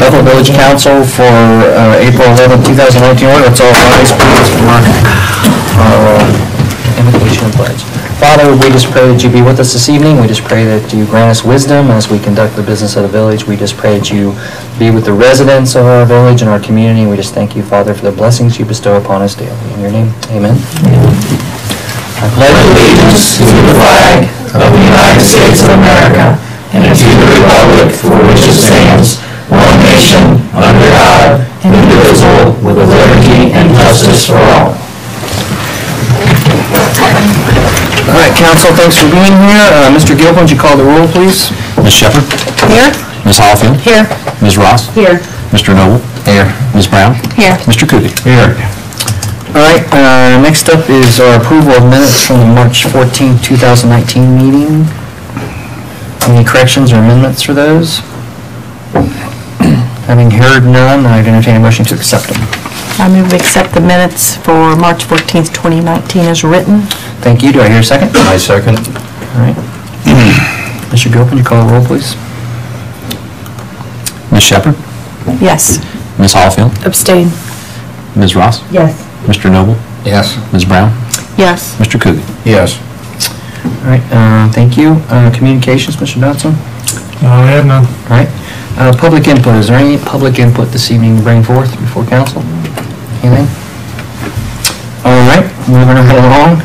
Bethel Village Council for April 11, 2019 order. Let's all rise, please, for our invocation and pledge. Father, we just pray that you be with us this evening. We just pray that you grant us wisdom as we conduct the business of the village. We just pray that you be with the residents of our village and our community. We just thank you, Father, for the blessings you bestow upon us daily. In your name, amen. I pledge allegiance to the flag of the United States of America and to the republic for which it stands, one nation, under God, indivisible, with liberty and justice for all. All right, council, thanks for being here. Mr. Gilpin, would you call the roll, please? Ms. Shepherd? Here. Ms. Hallfield? Here. Ms. Ross? Here. Mr. Noble? Here. Ms. Brown? Here. Mr. Coogan? Here. All right, next up is our approval of minutes from the March 14, 2019 meeting. Any corrections or amendments for those? Having heard none, I'd entertain a motion to accept them. I move we accept the minutes for March 14th, 2019 as written. Thank you. Do I hear a second? I second. All right. Mr. Gilpin, you call the roll, please? Ms. Shepherd? Yes. Ms. Hallfield? Abstain. Ms. Ross? Yes. Mr. Noble? Yes. Ms. Brown? Yes. Mr. Coogan? Yes. All right, thank you. Communications, Mr. Dodson? I have none. All right. Public input. Is there any public input this evening to bring forth before council? Anything? All right, moving right along.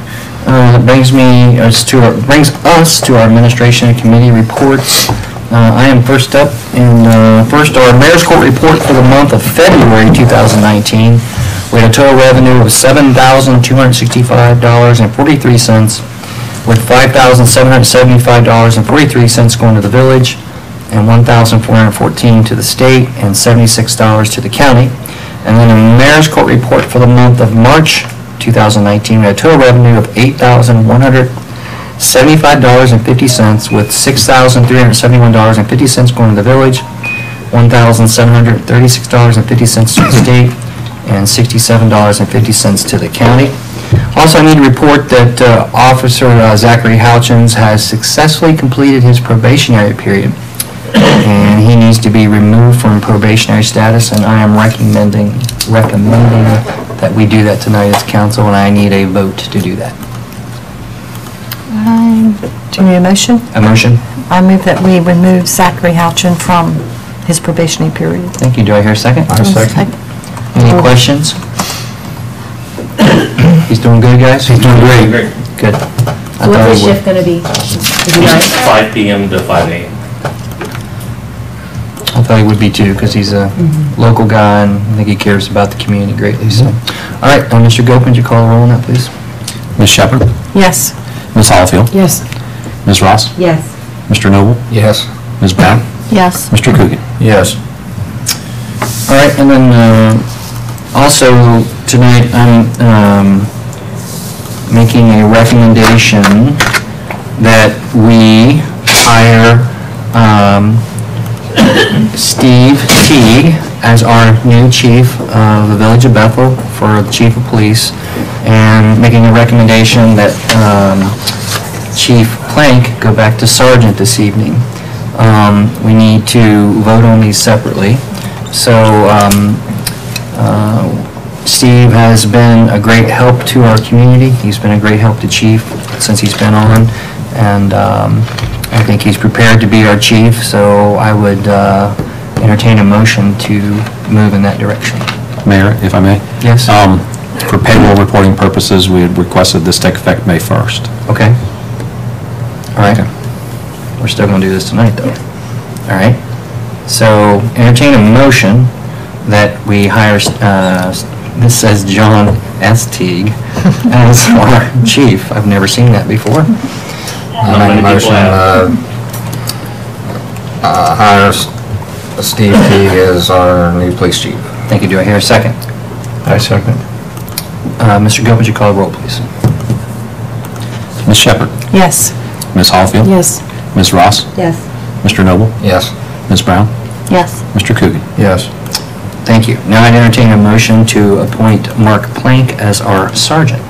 Brings us to our administration and committee reports. I am first up, and first our mayor's court report for the month of February 2019. We had a total revenue of $7,265.43, with $5,775.43 going to the village, and $1,414 to the state, and $76 to the county. And then a mayor's court report for the month of March 2019, we had a total revenue of $8,175.50, with $6,371.50 going to the village, $1,736.50 to the state, and $67.50 to the county. Also, I need to report that Officer Zachary Houchins has successfully completed his probationary period, and he needs to be removed from probationary status, and I am recommending that we do that tonight as council, and I need a vote to do that. Do you need a motion? A motion? I move that we remove Zachary Houchin from his probationary period. Thank you. Do I hear a second? I second. Any questions? He's doing good, guys? He's doing great. Good. So what's his shift going to be? 5 p.m. to 5 a.m. I thought he would be too, because he's a local guy, and I think he cares about the community greatly. So, all right, Mr. Gilpin, would you call the roll on that, please? Ms. Shepherd? Yes. Ms. Hallfield? Yes. Ms. Ross? Yes. Mr. Noble? Yes. Ms. Brown? Yes. Mr. Coogan? Yes. All right, and then also tonight I'm making a recommendation that we hire Steve Teague as our new chief of the Village of Bethel for the chief of police, and making a recommendation that Chief Plank go back to sergeant this evening. We need to vote on these separately. So Steve has been a great help to our community. He's been a great help to Chief since he's been on, and I think he's prepared to be our chief, so I would entertain a motion to move in that direction. Mayor, if I may? Yes. For payroll reporting purposes, we had requested this take effect May 1st. Okay. All right. We're still going to do this tonight, though. All right. So entertain a motion that we hire, this says John S. Teague, as our chief. I've never seen that before. I make a motion hire Steve Teague as our new police chief. Thank you. Do I hear a second? I second. Mr. Gill, would you call the roll, please? Ms. Shepherd? Yes. Ms. Hallfield? Yes. Ms. Ross? Yes. Mr. Noble? Yes. Ms. Brown? Yes. Mr. Coogan? Yes. Thank you. Now I'd entertain a motion to appoint Mark Plank as our sergeant.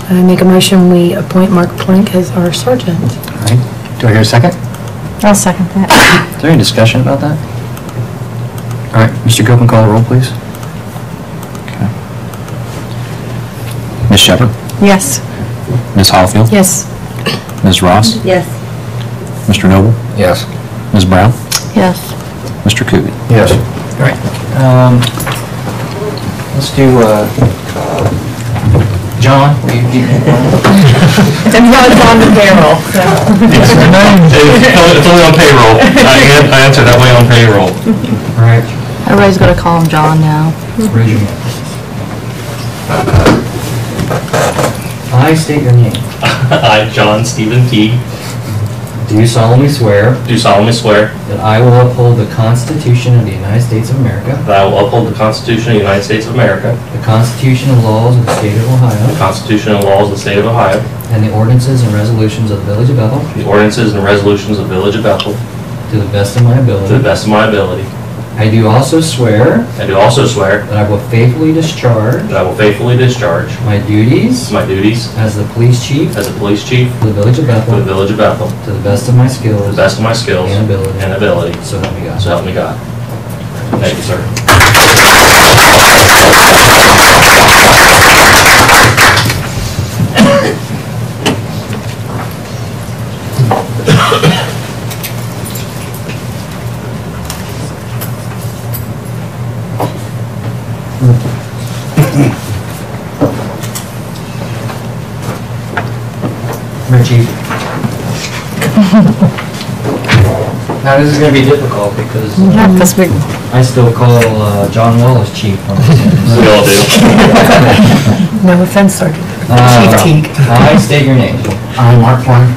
I make a motion we appoint Mark Plank as our sergeant. All right. Do I hear a second? I'll second that. Is there any discussion about that? All right, Mr. Gilpin, call the roll, please. Ms. Shepherd? Yes. Ms. Hallfield? Yes. Ms. Ross? Yes. Mr. Noble? Yes. Ms. Brown? Yes. Mr. Kuby? Yes. All right. Let's do, John, will you keep me informed? And it's on the payroll, so. It's only on payroll. I answered that way on payroll. All right. Everybody's gonna call him John now. Raise your hand. I state your name. I, John Stephen Teague, Do solemnly swear do solemnly swear that I will uphold the Constitution of the United States of America, that I will uphold the Constitution of the United States of America, the Constitution and laws of the State of the Ohio, Constitution and laws of the State of Ohio, and the ordinances and resolutions of the Village of Bethel, the ordinances and resolutions of the Village of Bethel, to the best of my to the ability. best of my ability. I do also swear I do also swear that I will faithfully discharge that I will faithfully discharge my duties my duties as the police chief as a police chief for the Village of for the Bethel Village of Bethel, to the best of my to skills the best of my skills and ability. and ability. So help me God. So help me God. Thank you, sir. Richie. Now, this is going to be difficult because Yeah, because we, I still call John Wallace chief. on this. We all do. No offense, Sergeant. Uh, Chief Teague. I state your name. I, Mark Klein,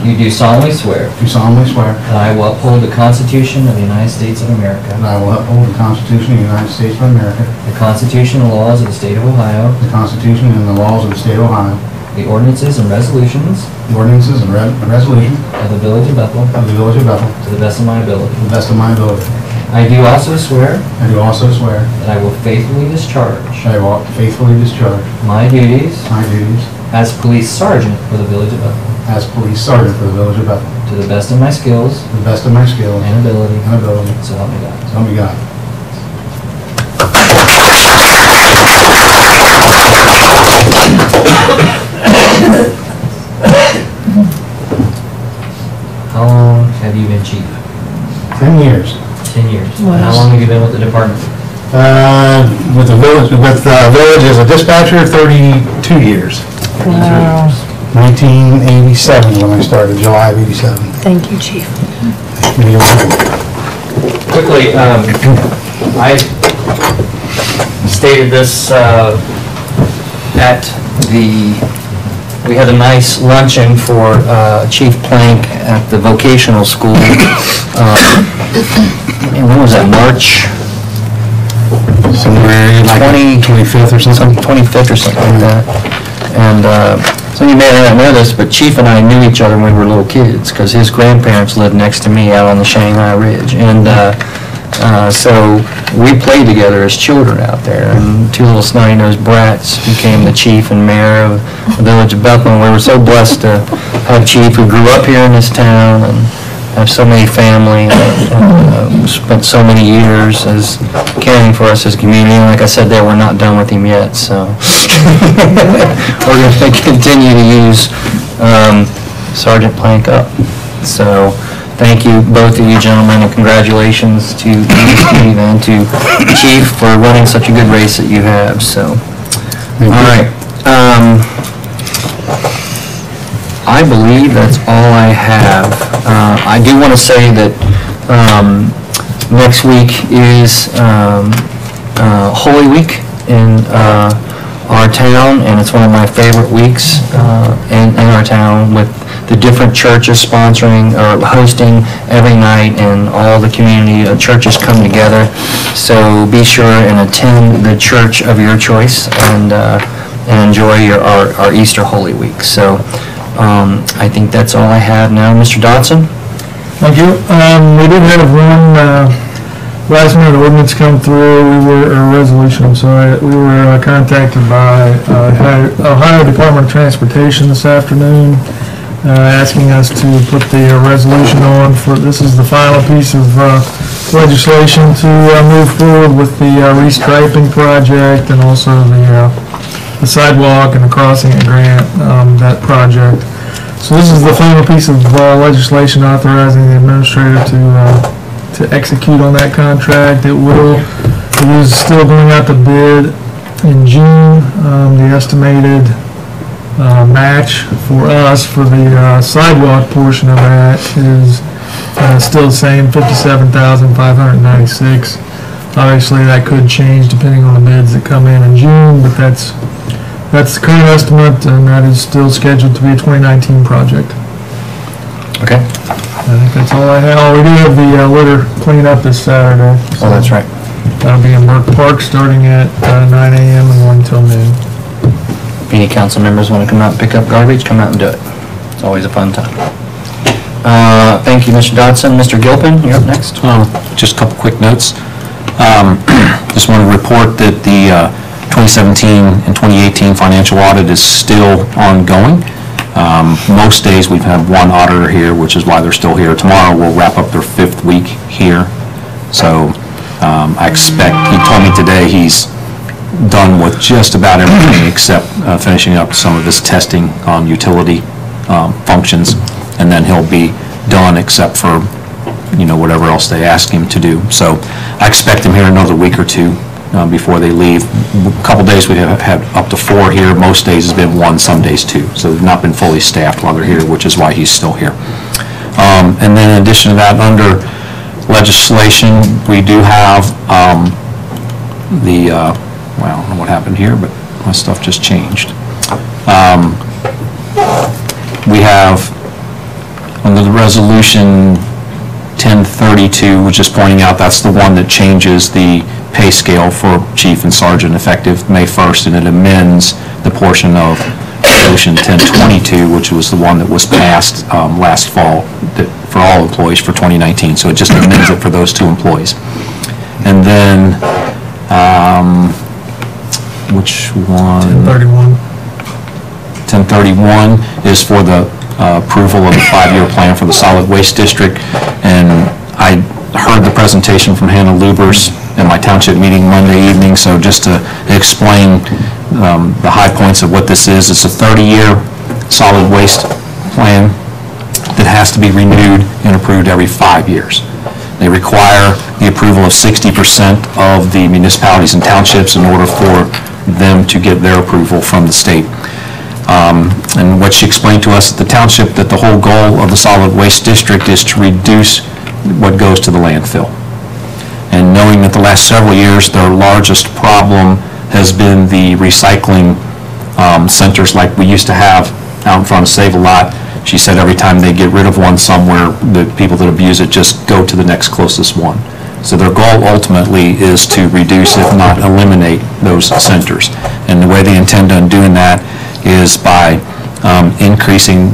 You do solemnly swear do solemnly swear that I will uphold the Constitution of the United States of America, that I will uphold the Constitution of the United States of America, the Constitution and laws of the State of Ohio, the Constitution and the laws of the State of Ohio, the ordinances and resolutions the ordinances and resolutions of the Village of Bethel, of the Village of Bethel, to the best of my ability. to the best of my ability. I do also swear I do also swear that I will faithfully discharge that I will faithfully discharge my duties my duties as police sergeant for the Village of Bethel, as police sergeant for the Village of Bethel, to the best of my skills to the best of my skills and ability, and ability. so help me God. So help me God. How long have you been chief? 10 years. 10 years. And how long have you been with the department? With the village as a dispatcher, 32 years. Wow. 1987 when I started, July of 87. Thank you, Chief. Quickly, I stated this at we had a nice luncheon for Chief Plank at the vocational school. And when was that, March? Somewhere like 25th or something. 25th or something like that. And some of you may not know this, but Chief and I knew each other when we were little kids, because his grandparents lived next to me out on the Shanghai Ridge. And so we played together as children out there, and two little snotty-nosed brats became the chief and mayor of the Village of Bethel. And we were so blessed to have Chief who grew up here in this town and have so many family and spent so many years as caring for us as a community. And like I said there, we're not done with him yet, so we're going to continue to use Sergeant Plank up. So thank you, both of you gentlemen, and congratulations to you, Steve, and to Chief for running such a good race that you have. So, all right. I believe that's all I have. I do want to say that next week is Holy Week in our town, and it's one of my favorite weeks in our town, with the different churches sponsoring or hosting every night, and all the community churches come together. So be sure and attend the church of your choice and enjoy our Easter Holy Week. So I think that's all I have now. Mr. Dodson? Thank you. We did have one last minute ordinance come through. A resolution, I'm sorry. We were contacted by Ohio Department of Transportation this afternoon. asking us to put the resolution on for, this is the final piece of legislation to move forward with the restriping project and also the sidewalk and the crossing grant, that project. So this is the final piece of legislation authorizing the administrator to execute on that contract. It is still going out to bid in June. The estimated match for us for the sidewalk portion of that is still the same, $57,596. Obviously, that could change depending on the bids that come in June, but that's the current estimate, and that is still scheduled to be a 2019 project. Okay. I think that's all I have. Oh, we do have the litter cleanup this Saturday. Oh, that's right. That'll be in Burke Park, starting at 9 a.m. and going until noon. If any council members want to come out and pick up garbage, come out and do it. It's always a fun time. Thank you, Mr. Dodson. Mr. Gilpin, you're up next. Just a couple quick notes. Just want to report that the 2017 and 2018 financial audit is still ongoing. Most days we've had one auditor here, which is why they're still here. Tomorrow we'll wrap up their 5th week here. So I expect, he told me today he's done with just about everything except finishing up some of his testing on utility functions, and then he'll be done except for, whatever else they ask him to do. So I expect him here another week or two before they leave. A couple days we have had up to 4 here. Most days has been 1, some days 2. So they've not been fully staffed while they're here, which is why he's still here. And then in addition to that, under legislation, we do have I don't know what happened here, but my stuff just changed. We have, under the resolution 1032, which is pointing out that's the one that changes the pay scale for chief and sergeant effective May 1st, and it amends the portion of resolution 1022, which was the one that was passed last fall for all employees for 2019. So it just amends it for those 2 employees. And then, which one? 1031 is for the approval of the 5-year plan for the solid waste district. And I heard the presentation from Hannah Lubers in my township meeting Monday evening, so just to explain the high points of what this is, it's a 30-year solid waste plan that has to be renewed and approved every 5 years. They require the approval of 60% of the municipalities and townships in order for them to get their approval from the state. And what she explained to us at the township, that the whole goal of the solid waste district is to reduce what goes to the landfill. And knowing that the last several years their largest problem has been the recycling centers like we used to have out in front of Save-A-Lot. She said every time they get rid of one somewhere, the people that abuse it just go to the next closest one. So their goal ultimately is to reduce, if not eliminate, those centers. And the way they intend on doing that is by increasing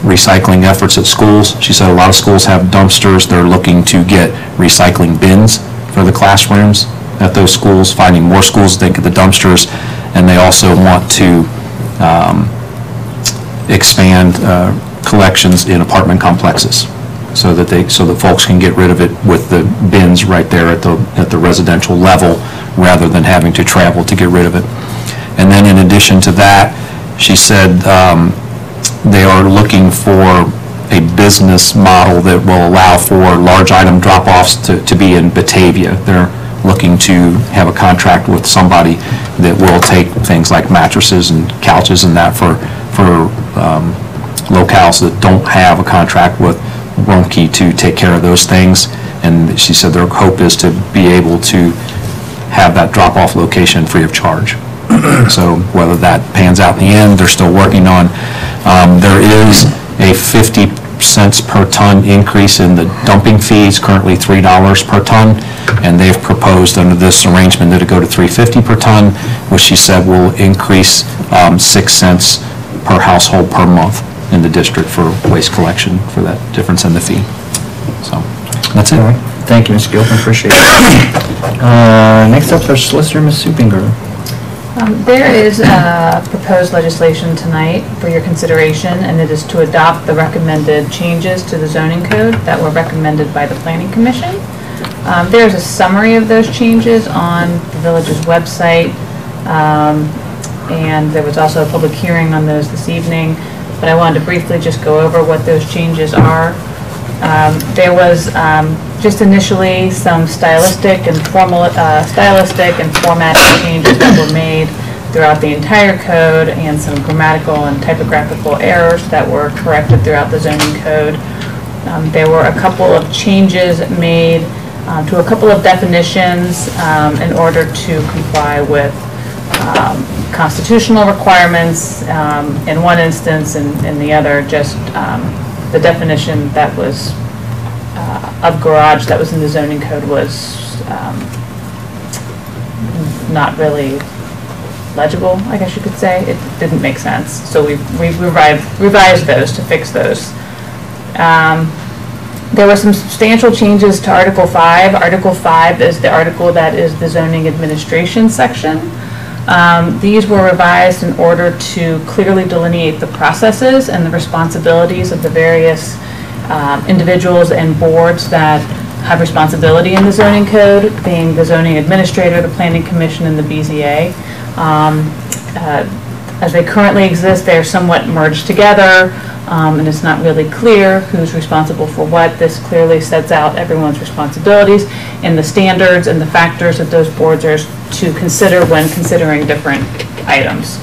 recycling efforts at schools. She said a lot of schools have dumpsters. They're looking to get recycling bins for the classrooms at those schools, finding more schools that get the dumpsters, and they also want to expand collections in apartment complexes so that folks can get rid of it with the bins right there at the residential level rather than having to travel to get rid of it. And then in addition to that, she said they are looking for a business model that will allow for large item drop-offs to be in Batavia. They're looking to have a contract with somebody that will take things like mattresses and couches and that for locales that don't have a contract with Rumpke to take care of those things. And she said their hope is to be able to have that drop-off location free of charge. So whether that pans out in the end, they're still working on. There is a 50 cents per ton increase in the dumping fees, currently $3 per ton, and they've proposed under this arrangement that it go to $3.50 per ton, which she said will increase 6 cents per household per month in the district for waste collection for that difference in the fee. So that's it. Thank you, Mr. Gilpin, appreciate it. Next up, our solicitor, Ms. Supinger. There is proposed legislation tonight for your consideration, and it is to adopt the recommended changes to the zoning code that were recommended by the Planning Commission. There's a summary of those changes on the village's website, and there was also a public hearing on those this evening, but I wanted to briefly just go over what those changes are. There was just initially some stylistic and formatting changes that were made throughout the entire code, and some grammatical and typographical errors that were corrected throughout the zoning code. There were a couple of changes made to a couple of definitions in order to comply with constitutional requirements in one instance, and in the other just the definition that was of garage that was in the zoning code was not really legible, I guess you could say. It didn't make sense. So we revised those to fix those. There were some substantial changes to Article 5. Article 5 is the article that is the zoning administration section. These were revised in order to clearly delineate the processes and the responsibilities of the various individuals and boards that have responsibility in the zoning code, being the zoning administrator, the planning commission, and the BZA. As they currently exist, they are somewhat merged together, and it's not really clear who's responsible for what. This clearly sets out everyone's responsibilities and the standards and the factors that those boards are to consider when considering different items.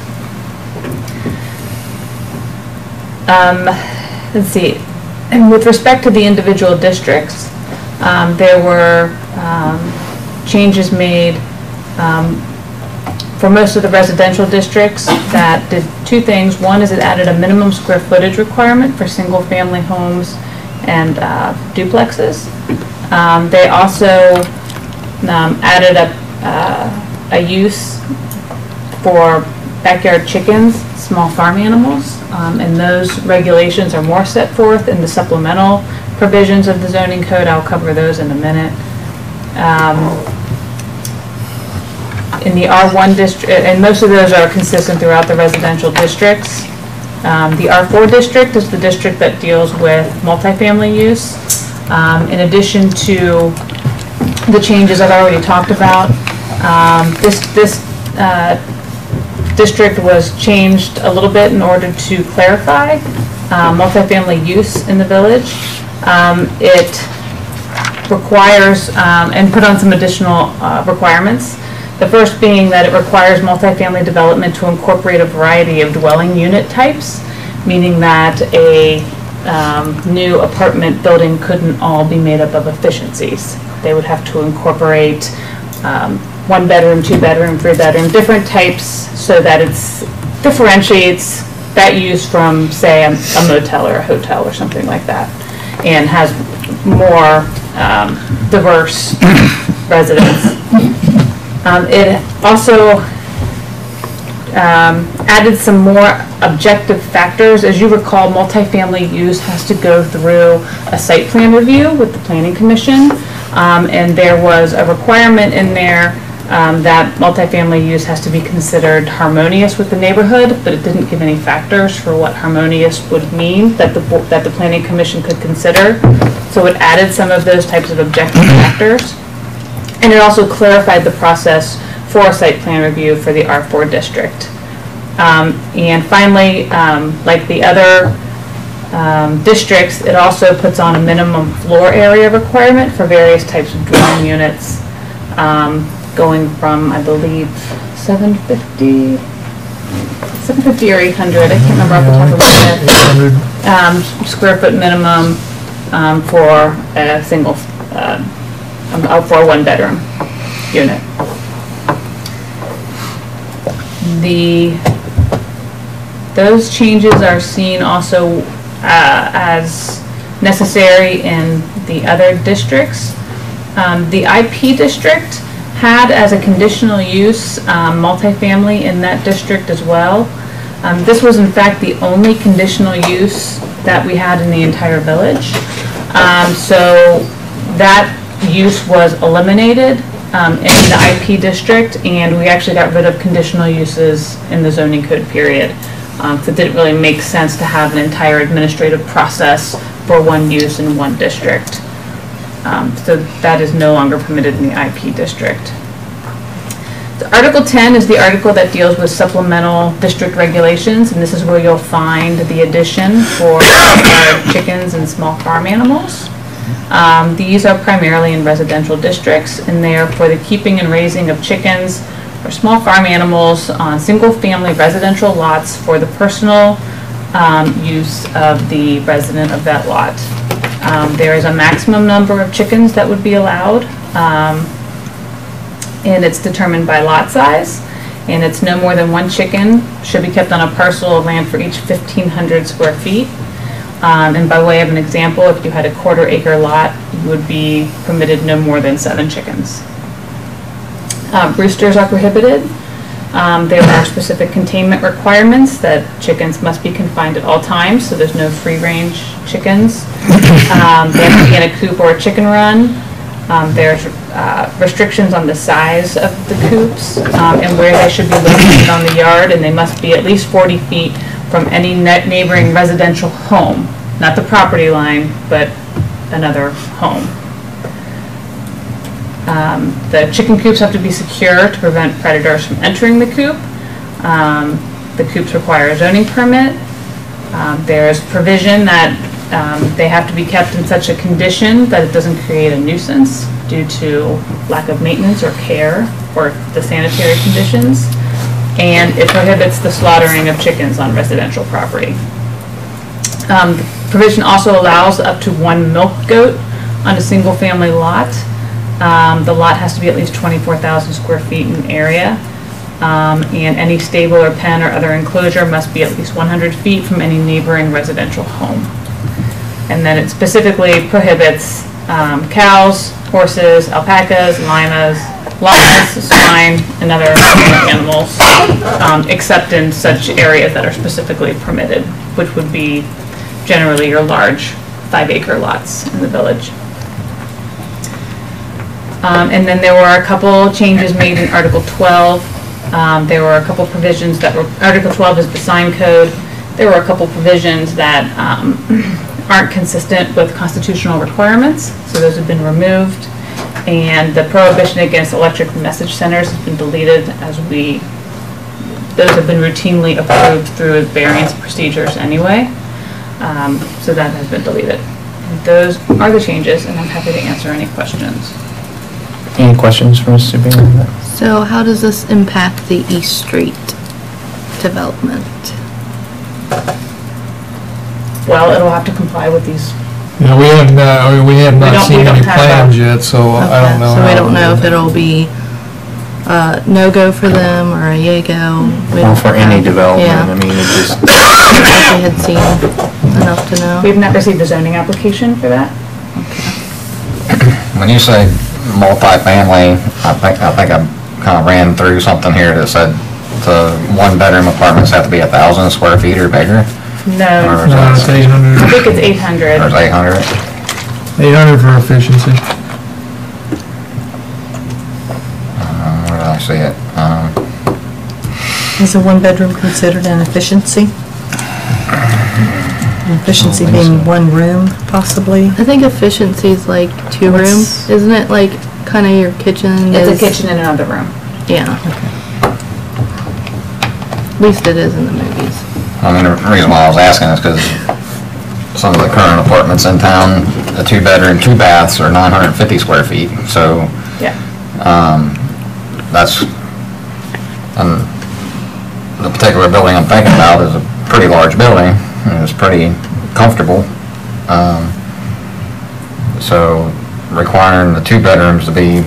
Let's see. And with respect to the individual districts, there were changes made for most of the residential districts that did two things. One is it added a minimum square footage requirement for single-family homes and duplexes. They also added a use for backyard chickens, small farm animals, and those regulations are more set forth in the supplemental provisions of the zoning code. I'll cover those in a minute. In the R1 district, and most of those are consistent throughout the residential districts. The R4 district is the district that deals with multifamily use. In addition to the changes I've already talked about, this district was changed a little bit in order to clarify multifamily use in the village. It requires and put on some additional requirements. The first being that it requires multifamily development to incorporate a variety of dwelling unit types, meaning that a new apartment building couldn't all be made up of efficiencies. They would have to incorporate 1 bedroom, 2 bedroom, 3 bedroom, different types, so that it differentiates that use from, say, a motel or a hotel or something like that, and has more diverse residents. It also added some more objective factors. As you recall, multifamily use has to go through a site plan review with the Planning Commission, and there was a requirement in there that multifamily use has to be considered harmonious with the neighborhood, but it didn't give any factors for what harmonious would mean that the Planning Commission could consider. So it added some of those types of objective factors. And it also clarified the process for a site plan review for the R4 district. And finally, like the other districts, it also puts on a minimum floor area requirement for various types of dwelling units, going from, I believe, 750 or 800, I can't remember off the top of my head, square foot minimum for a single, for a 1 bedroom unit. Those changes are seen also as necessary in the other districts. The IP district had as a conditional use multifamily in that district as well. This was in fact the only conditional use that we had in the entire village. So that use was eliminated in the IP district, and we actually got rid of conditional uses in the zoning code period. So it didn't really make sense to have an entire administrative process for one use in one district. So that is no longer permitted in the IP district. So Article 10 is the article that deals with supplemental district regulations, and this is where you'll find the addition for chickens and small farm animals. These are primarily in residential districts, and they are for the keeping and raising of chickens or small farm animals on single-family residential lots for the personal use of the resident of that lot. There is a maximum number of chickens that would be allowed, and it's determined by lot size, and it's no more than one chicken should be kept on a parcel of land for each 1,500 square feet. And by way of an example, if you had a 1/4 acre lot, you would be permitted no more than 7 chickens. Roosters are prohibited. There are specific containment requirements that chickens must be confined at all times, so there's no free-range chickens. They have to be in a coop or a chicken run. There's restrictions on the size of the coops and where they should be located on the yard, and they must be at least 40 feet from any neighboring residential home, not the property line, but another home. The chicken coops have to be secure to prevent predators from entering the coop. The coops require a zoning permit. There's provision that they have to be kept in such a condition that it doesn't create a nuisance due to lack of maintenance or care or the sanitary conditions. And it prohibits the slaughtering of chickens on residential property. The provision also allows up to 1 milk goat on a single-family lot. The lot has to be at least 24,000 square feet in area, and any stable or pen or other enclosure must be at least 100 feet from any neighboring residential home. And then it specifically prohibits cows, horses, alpacas, llamas, swine, and other animals, except in such areas that are specifically permitted, which would be generally your large 5-acre lots in the village. And then there were a couple changes made in Article 12. There were a couple provisions that were, Article 12 is the sign code. There were a couple provisions that aren't consistent with constitutional requirements, so those have been removed. And the prohibition against electric message centers has been deleted as those have been routinely approved through variance procedures anyway. So that has been deleted. And those are the changes, and I'm happy to answer any questions. Any questions for Ms. Sabine? So how does this impact the East Street development? Well, it'll have to comply with these. Yeah, we have not seen any plans yet, so I don't know. So we don't know if it'll be a no-go for them or a yay-go. Or for any development, Yeah. I mean, it just, If we had seen enough to know. We've not received a zoning application for that. When you say multifamily, I think I kind of ran through something here that said the 1-bedroom apartments have to be 1,000 square feet or bigger. No, Or No, it's I 800, think it's 800. Or is 800? 800 for efficiency. Where did I see it? Is a 1-bedroom considered an efficiency? Efficiency being 1 room, possibly? I think efficiency's like 2 rooms, isn't it? Like kind of your kitchen It's is. a kitchen and another room. Yeah. At least it is in the movies. I mean, the reason why I was asking is because some of the current apartments in town, a 2-bedroom, 2 baths are 950 square feet, so Yeah. that's, the particular building I'm thinking about is a pretty large building, and it's pretty comfortable. So requiring the 2 bedrooms to be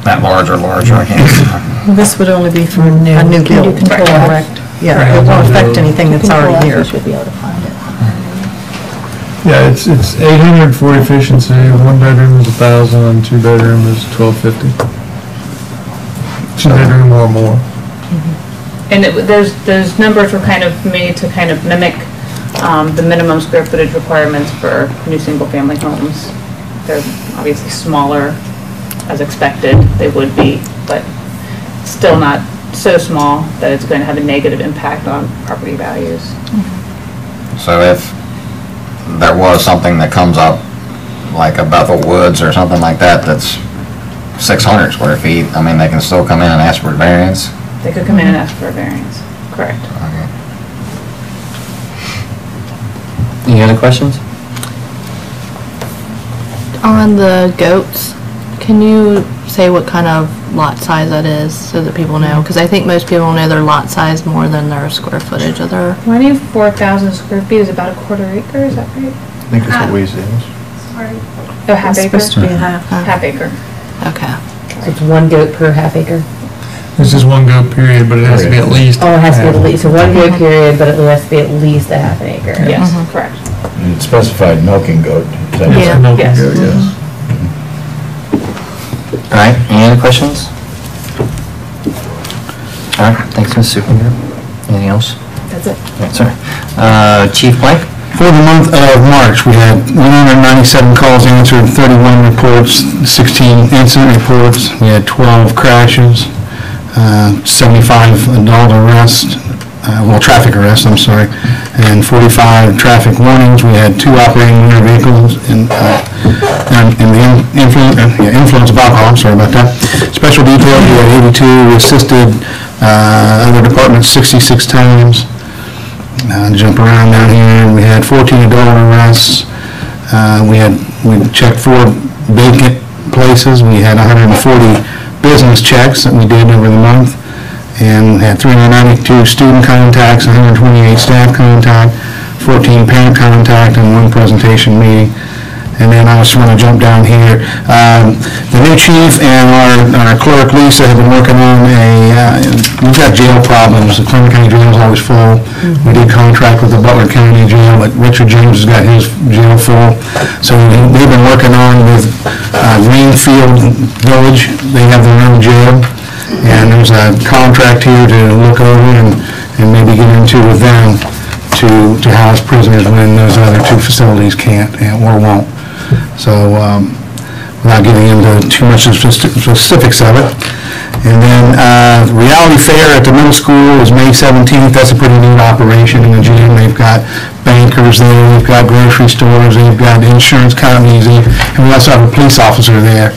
that large or larger, I can't. This would only be for a new build, correct? Yeah, it won't affect anything that's already here. should be able to find it. Yeah, it's 800 for efficiency, 1 bedroom is 1,000, and 2 bedroom is 1,250. 2 bedroom or more. And those numbers were kind of made to kind of mimic the minimum square footage requirements for new single-family homes. They're obviously smaller, as expected, they would be, but still not so small that it's going to have a negative impact on property values. So if there was something that comes up, like a Bethel Woods or something like that, that's 600 square feet, I mean, they can still come in and ask for a variance? They could come in and ask for a variance, correct. Okay. Any other questions? On the goats, can you say what kind of lot size that is so that people know? Because I think most people know their lot size more than their square footage of their... 24,000 square feet is about a quarter acre, is that right? I think that's what we say. Oh, half acre? Supposed to be a half. Half acre. Okay. So it's 1 goat per half acre? This is one goat period, but it has to be at least. Oh, it has to be at least, so 1 goat period, but it has to be at least a half an acre. Yes, correct. And it's specified milking goat. Is that- Yeah. Milking Yes. goat, yes. All right, any other questions? All right, thanks, Ms. Supinger. Anything else? That's it. Yes, sir. Chief Blank? For the month of March, we had 197 calls answered, 31 reports, 16 incident reports. We had 12 crashes, 75 adult arrests, traffic arrests, I'm sorry, and 45 traffic warnings. We had 2 operating motor vehicles in the influence of alcohol, I'm sorry about that. Special details, we had 82. We assisted other departments 66 times. Jump around down here. We had 14 adult arrests. We checked 4 vacant places. We had 140 business checks that we did over the month, and had 392 student contacts, 128 staff contact, 14 parent contact, and 1 presentation meeting. And then I just want to jump down here. The new chief and our clerk, Lisa, have been working on we've got jail problems. The Clemson County Jail is always full. We did contract with the Butler County Jail, but Richard James has got his jail full. So we've been working on with Greenfield Village. They have their own jail. And there's a contract here to look over and maybe get into with them to house prisoners when those other 2 facilities can't or won't. So, without getting into too much of the specifics of it. And then, Reality Fair at the middle school is May 17th. That's a pretty neat operation in the gym. They've got bankers there, they've got grocery stores, they've got insurance companies, and we also have a police officer there.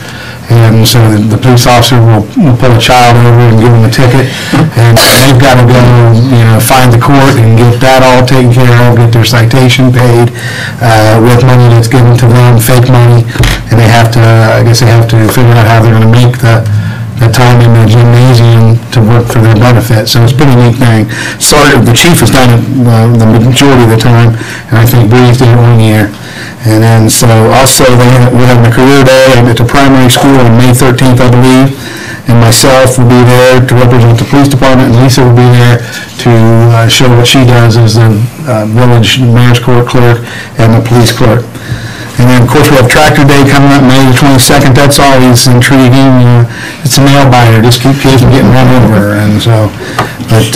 And so the police officer will pull a child over and give them a ticket, and they've got to go, find the court and get that all taken care of, get their citation paid with money that's given to them, fake money, and they have to, I guess they have to figure out how they're going to make the time in the gymnasium to work for their benefit. So it's a pretty neat thing. The chief has done it the majority of the time, and I think Breeze did it 1 year. And then, so also, we're having a career day at the primary school on May 13th, I believe, and myself will be there to represent the police department, and Lisa will be there to show what she does as the village mayor's court clerk and the police clerk. And then, of course, we have Tractor Day coming up May the 22nd. That's always intriguing. It's a nail biter. Just keep kids from getting run over. And so, but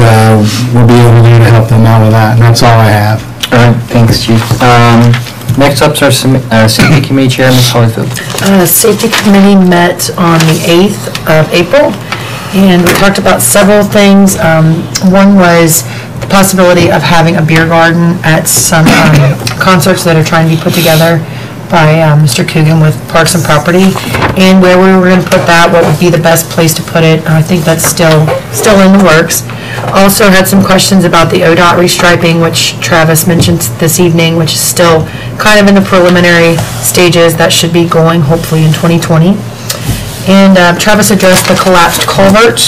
we'll be able to help them out with that. And that's all I have. All right, thanks, Chief. Next up is our Safety Committee Chair, Ms. Holyfield. Safety Committee met on the 8th of April, and we talked about several things. One was the possibility of having a beer garden at some concerts that are trying to be put together by Mr. Coogan with Parks and Property, and where we were going to put that, what would be the best place to put it. I think that's still in the works. Also had some questions about the ODOT restriping, which Travis mentioned this evening, which is still kind of in the preliminary stages. That should be going hopefully in 2020. And Travis addressed the collapsed culvert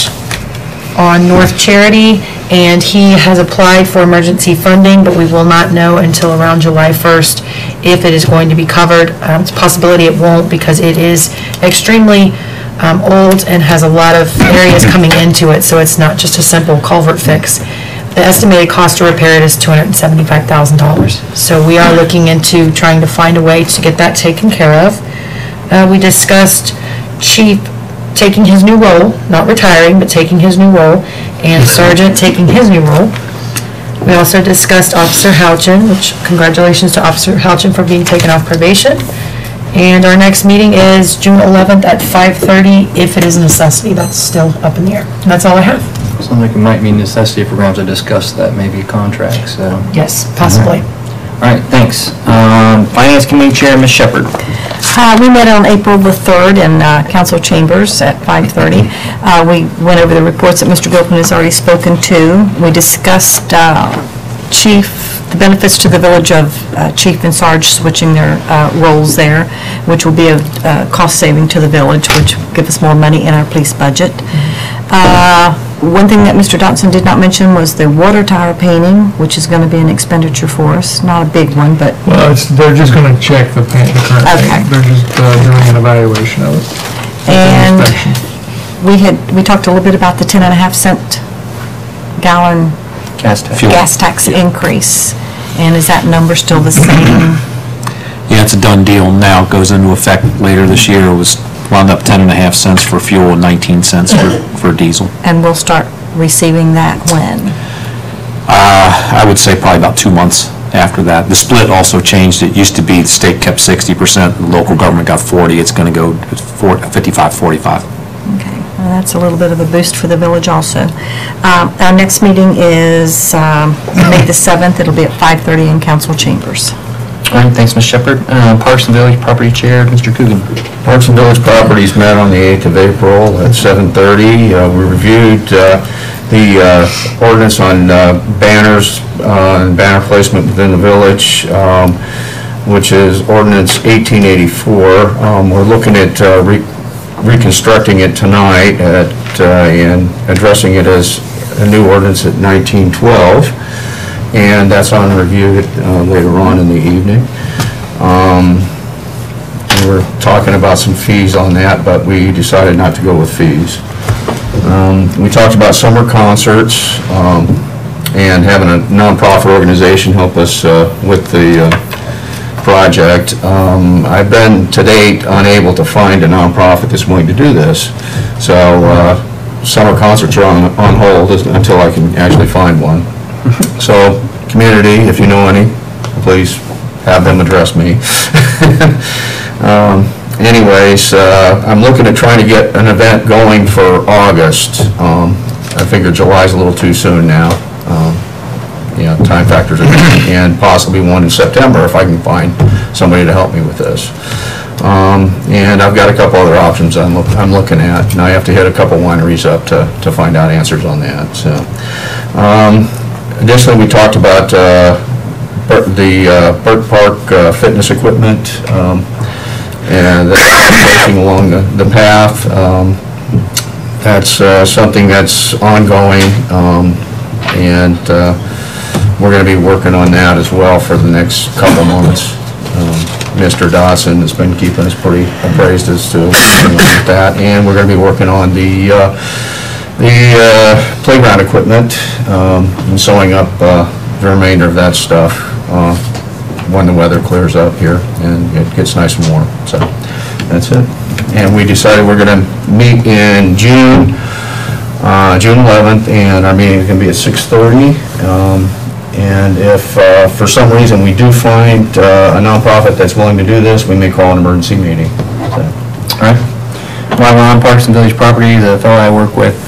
on North Charity, and he has applied for emergency funding, but we will not know until around July 1st if it is going to be covered. It's a possibility it won't, because it is extremely old and has a lot of areas coming into it, so it's not just a simple culvert fix. The estimated cost to repair it is $275,000. So we are looking into trying to find a way to get that taken care of. We discussed Chief taking his new role, not retiring, but taking his new role, and Sergeant taking his new role. We also discussed Officer Houchin, which congratulations to Officer Houchin for being taken off probation. And our next meeting is June 11th at 5:30. If it is a necessity, that's still up in the air. And that's all I have. Sounds like it might be a necessity if we're going to have to discuss that, maybe a contract, so. Yes, possibly. All right, thanks. Finance Committee Chair, Ms. Shepherd. We met on April the 3rd in council chambers at 5:30. We went over the reports that Mr. Gilpin has already spoken to. We discussed the benefits to the village of Chief and Sarge switching their roles there, which will be a cost saving to the village, which will give us more money in our police budget. One thing that Mr. Dotson did not mention was the water tower painting, which is going to be an expenditure for us. Not a big one, but... Well, they're just gonna check the current Okay. paint. They're just doing an evaluation of it. And Inspection. we talked a little bit about the 10.5-cent gallon gas tax increase. And is that number still the same? Yeah, it's a done deal now. It goes into effect later this year. It was wound up 10.5 cents for fuel and 19 cents for diesel. And we'll start receiving that when? I would say probably about 2 months after that. The split also changed. It used to be the state kept 60%, the local government got 40. It's going to go 55-45. Okay, well, that's a little bit of a boost for the village also. Our next meeting is May the 7th. It'll be at 5:30 in council chambers. All right, thanks, Ms. Shepherd. Parks and Village Property Chair, Mr. Coogan. Parks and Village Properties met on the 8th of April at 7:30. We reviewed the ordinance on banners and banner placement within the village, which is ordinance 1884. We're looking at reconstructing it tonight and addressing it as a new ordinance at 1912. And that's on review later on in the evening. We were talking about some fees on that, but we decided not to go with fees. We talked about summer concerts and having a nonprofit organization help us with the project. I've been to date unable to find a nonprofit that's willing to do this. So summer concerts are on hold until I can actually find one. So, community, if you know any, please have them address me. Anyways, I'm looking at trying to get an event going for August. I figure July's a little too soon now. Time factors are, and possibly one in September if I can find somebody to help me with this. And I've got a couple other options I'm looking at, and I have to hit a couple wineries up to find out answers on that. So, additionally, we talked about the Burke Park fitness equipment and that's taking along the path. That's something that's ongoing, and we're going to be working on that as well for the next couple months. Mr. Dawson has been keeping us pretty appraised as to that, and we're going to be working on the playground equipment and sewing up the remainder of that stuff when the weather clears up here and it gets nice and warm. So that's it. And we decided we're going to meet in June 11th, and our meeting is going to be at 6:30. And if for some reason we do find a nonprofit that's willing to do this, we may call an emergency meeting. So. All right. While we're on Parks and Village Property, the fellow I work with,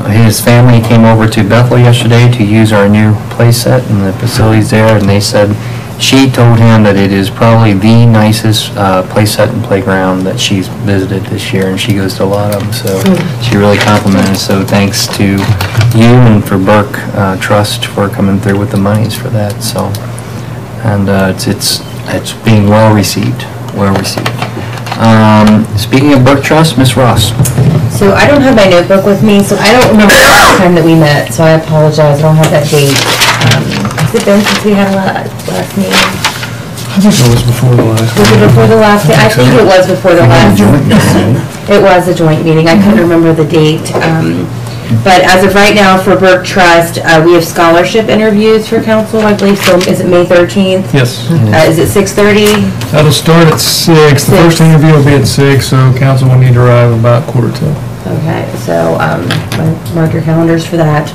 his family came over to Bethel yesterday to use our new play set and the facilities there, and they said she told him that it is probably the nicest play set and playground that she's visited this year, and she goes to a lot of them, so she really complimented. So thanks to you and for Burke Trust for coming through with the monies for that. So, and it's being well received, Speaking of Burke Trust, Ms. Ross. So I don't have my notebook with me, so I don't remember the last time that we met, so I apologize, I don't have that date. Has it been since we had a last meeting? I think it was before the last. Was it before the last, I think it was before the last. It was a joint meeting, I couldn't remember the date. But as of right now, for Burke Trust, we have scholarship interviews for council, I believe, so is it May 13th? Yes. Is it 6:30? That'll start at 6. The first interview will be at 6, so council will need to arrive about 11:45. Okay, so mark your calendars for that.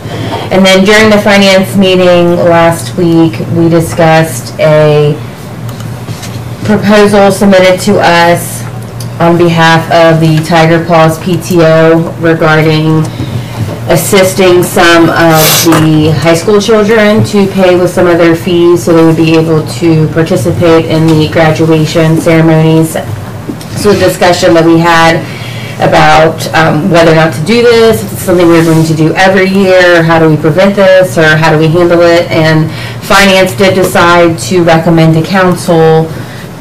And then during the finance meeting last week, we discussed a proposal submitted to us on behalf of the Tiger Paws PTO regarding assisting some of the high school children to pay with some of their fees so they would be able to participate in the graduation ceremonies. So the discussion that we had about whether or not to do this, if it's something we're going to do every year, how do we prevent this, or how do we handle it? And Finance did decide to recommend to council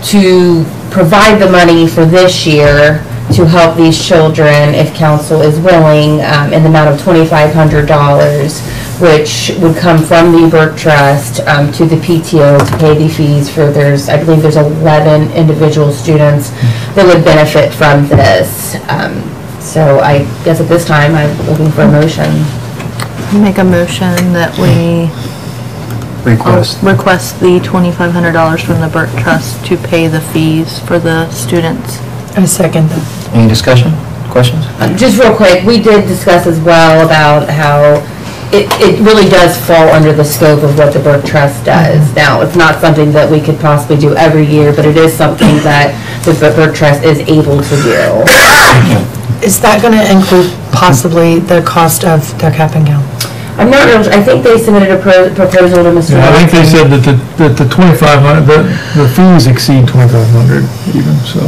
to provide the money for this year to help these children, if council is willing, in the amount of $2,500, which would come from the Burke Trust to the PTO to pay the fees for, I believe there's 11 individual students that would benefit from this. So I guess at this time, I'm looking for a motion. Make a motion that we request the $2,500 from the Burke Trust to pay the fees for the students. I second that. Any discussion, questions? Just real quick, we did discuss as well about how it really does fall under the scope of what the Burke Trust does. Now, it's not something that we could possibly do every year, but it is something that the Burke Trust is able to do. Is that going to include possibly the cost of their cap and gown? I'm not real, I think they submitted a proposal to Mr. Yeah, I think they said that the 2,500, the fees exceed 2,500 even, so.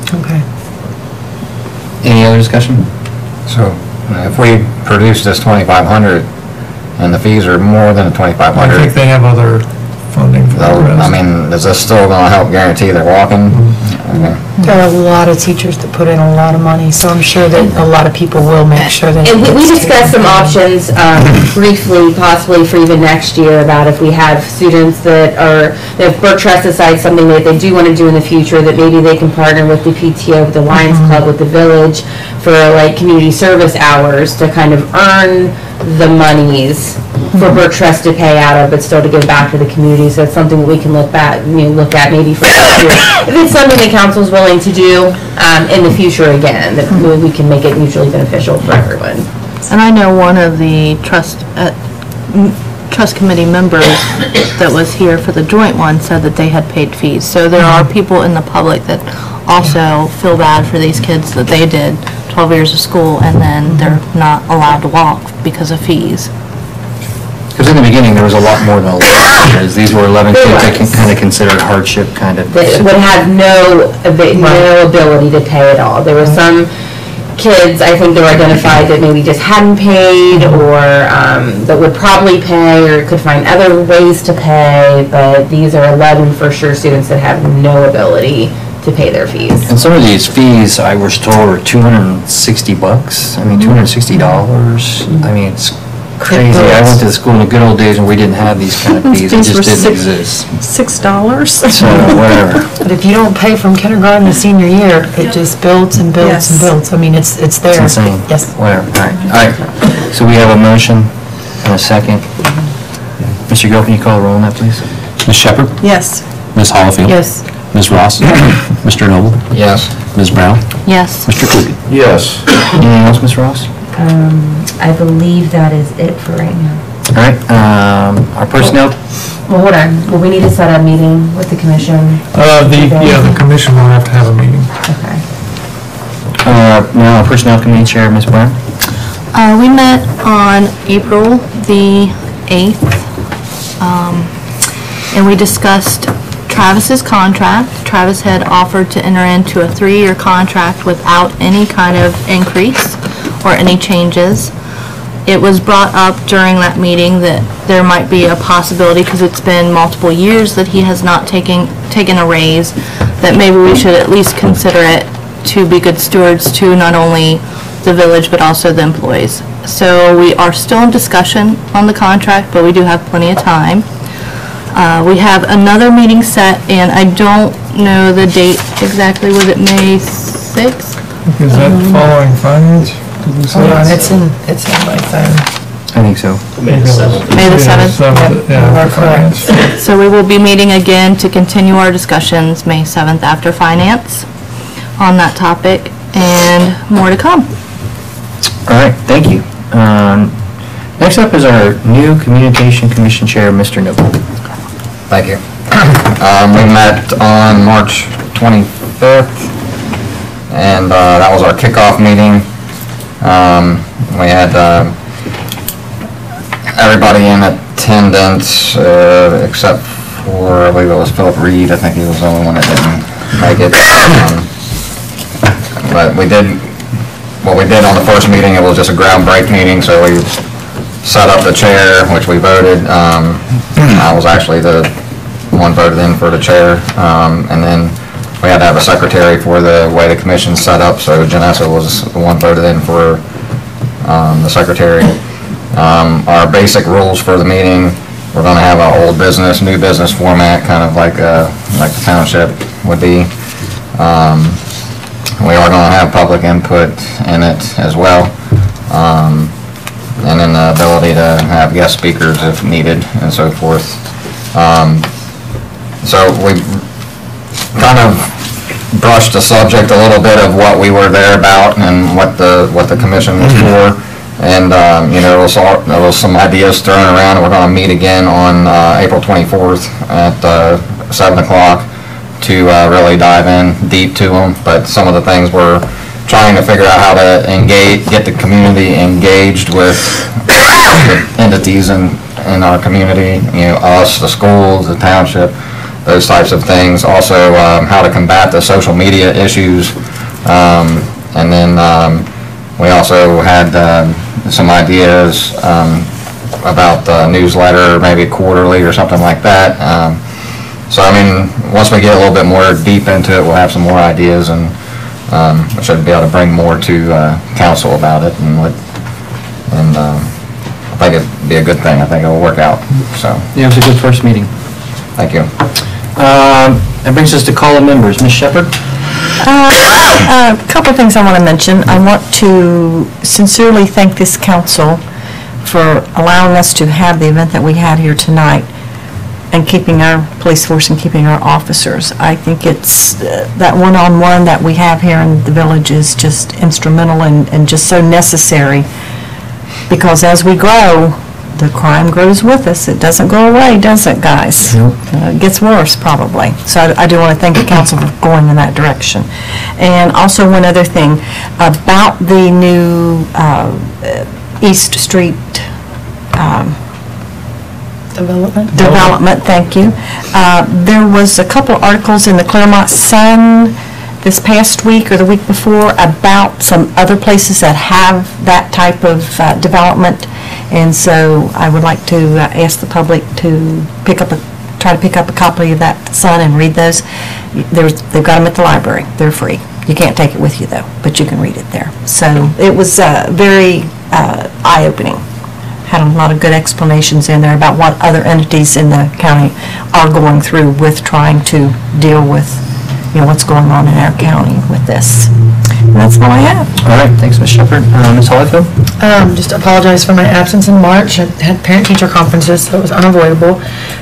Okay. Any other discussion? So if we produce this 2,500 and the fees are more than the 2,500. I think they have other funding for the rest. I mean, is this still gonna help guarantee they're walking? Okay. There are a lot of teachers that put in a lot of money, so I'm sure that a lot of people will make sure that. And we discussed some options briefly, possibly for even next year, about if we have students that are, if Burke Trust decides something that they do want to do in the future, that maybe they can partner with the PTO, with the Lions Club, with the village, for like community service hours to kind of earn the monies for Burke Trust to pay out of, but still to give back to the community. So it's something that we can look at maybe for next year. If it's something the council's willing to do in the future again, that we can make it mutually beneficial for everyone. And I know one of the trust committee members that was here for the joint one said that they had paid fees. So there are people in the public that also feel bad for these kids that they did 12 years of school and then they're not allowed to walk because of fees. Because in the beginning, there was a lot more than 11, because these were 11 kids that kind of considered hardship kind of. That would have no ability to pay at all. There were some kids, I think, that were identified that maybe just hadn't paid, or that would probably pay, or could find other ways to pay, but these are 11 for sure students that have no ability to pay their fees. And some of these fees, I was told, were $260. I mean, $260. I mean, it's crazy. I went to school in the good old days when we didn't have these kind of fees. It just didn't exist. $6? So, whatever. But if you don't pay from kindergarten to senior year, it just builds and builds and builds. I mean, it's there. It's insane. Yes. Whatever. All right. So we have a motion and a second. Mr. Gill, can you call the roll on that, please? Ms. Shepherd? Yes. Ms. Hollifield? Yes. Ms. Ross? Mr. Noble? Yes. Ms. Brown? Yes. Mr. Kluge? Yes. Anything else, Ms. Ross? I believe that is it for right now. All right. Our personnel. Well, hold on. Well, we need to set a meeting with the commission. The commission will have to have a meeting. Okay. Now, Personnel Committee Chair, Ms. Brown. We met on April the 8th, and we discussed Travis's contract. Travis had offered to enter into a 3-year contract without any kind of increase or any changes. It was brought up during that meeting that there might be a possibility, because it's been multiple years that he has not taken a raise, that maybe we should at least consider it to be good stewards to not only the village but also the employees. So we are still in discussion on the contract, but we do have plenty of time. We have another meeting set, and I don't know the date exactly. Was it May 6th? Is that following finance? Did we say Hold on, that? it's in my phone. I think so. May the 7th. May the 7th? Yeah, We're for finance. So we will be meeting again to continue our discussions May 7th after finance on that topic, and more to come. All right, thank you. Next up is our new Communication Commission Chair, Mr. Noble. Thank you. We met on March 25th, and that was our kickoff meeting. We had everybody in attendance, except for, I believe it was Philip Reed. I think he was the only one that didn't make it. But what we did on the first meeting, it was just a ground break meeting, so we set up the chair, which we voted. I was actually the one voted in for the chair, and then we had to have a secretary for the way the commission's set up, so Janessa was the one voted in for the secretary. Our basic rules for the meeting, we're going to have an old business, new business format, kind of like the township would be. We are going to have public input in it as well, and then the ability to have guest speakers if needed and so forth. So we kind of brushed the subject a little bit of what we were there about and what the commission was for. And, there was some ideas thrown around. We're going to meet again on April 24th at 7 o'clock to really dive in deep to them. But some of the things we're trying to figure out how to get the community engaged with entities in our community, us, the schools, the township, those types of things. Also, how to combat the social media issues. And then we also had some ideas about the newsletter, maybe quarterly or something like that. So, once we get a little bit more deep into it, we'll have some more ideas, and we should be able to bring more to council about it, and I think it'd be a good thing. I think it'll work out, so. Yeah, it was a good first meeting. Thank you. That brings us to call of members. Ms. Shepherd? A couple of things I want to mention. I want to sincerely thank this council for allowing us to have the event that we had here tonight and keeping our police force and keeping our officers. I think it's that one-on-one that we have here in the village is just instrumental and just so necessary, because as we grow, the crime grows with us. It doesn't go away, does it, guys? It gets worse, probably. So I do want to thank the council for going in that direction. And also one other thing, about the new East Street Development, thank you. There was a couple articles in the Claremont Sun this past week or the week before about some other places that have that type of development, and so I would like to ask the public to try to pick up a copy of that Sun and read those. They've got them at the library. They're free. You can't take it with you though, but you can read it there. So it was very eye-opening. Had a lot of good explanations in there about what other entities in the county are going through with trying to deal with, what's going on in our county with this. And that's all I have. All right, thanks, Ms. Shepherd. Ms. Holyfield? Just apologize for my absence in March. I had parent-teacher conferences, so it was unavoidable.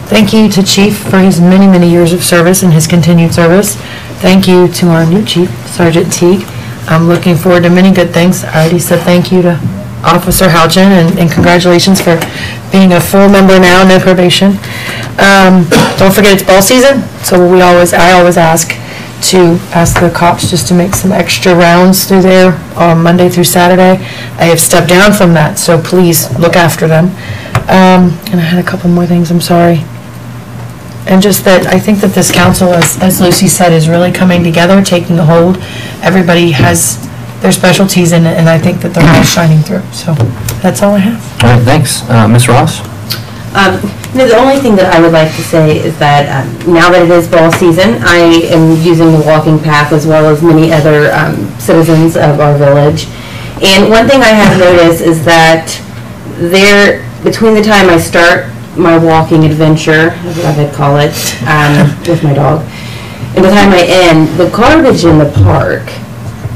Thank you to Chief for his many, many years of service and his continued service. Thank you to our new Chief, Sergeant Teague. I'm looking forward to many good things. I already said thank you to Officer Houchin, and congratulations for being a full member now, no probation. Don't forget it's ball season, so I always ask the cops just to make some extra rounds through there on Monday through Saturday. I have stepped down from that, so please look after them. And I had a couple more things, I'm sorry. And just that I think that this council, as Lucy said, is really coming together, taking a hold. Everybody has their specialties in it, and I think that they're all shining through. So that's all I have. All right, thanks. Ms. Ross? The only thing that I would like to say is that now that it is ball season, I am using the walking path as well as many other citizens of our village. And one thing I have noticed is that between the time I start my walking adventure, as I'd call it, with my dog, and the time I end, the garbage in the park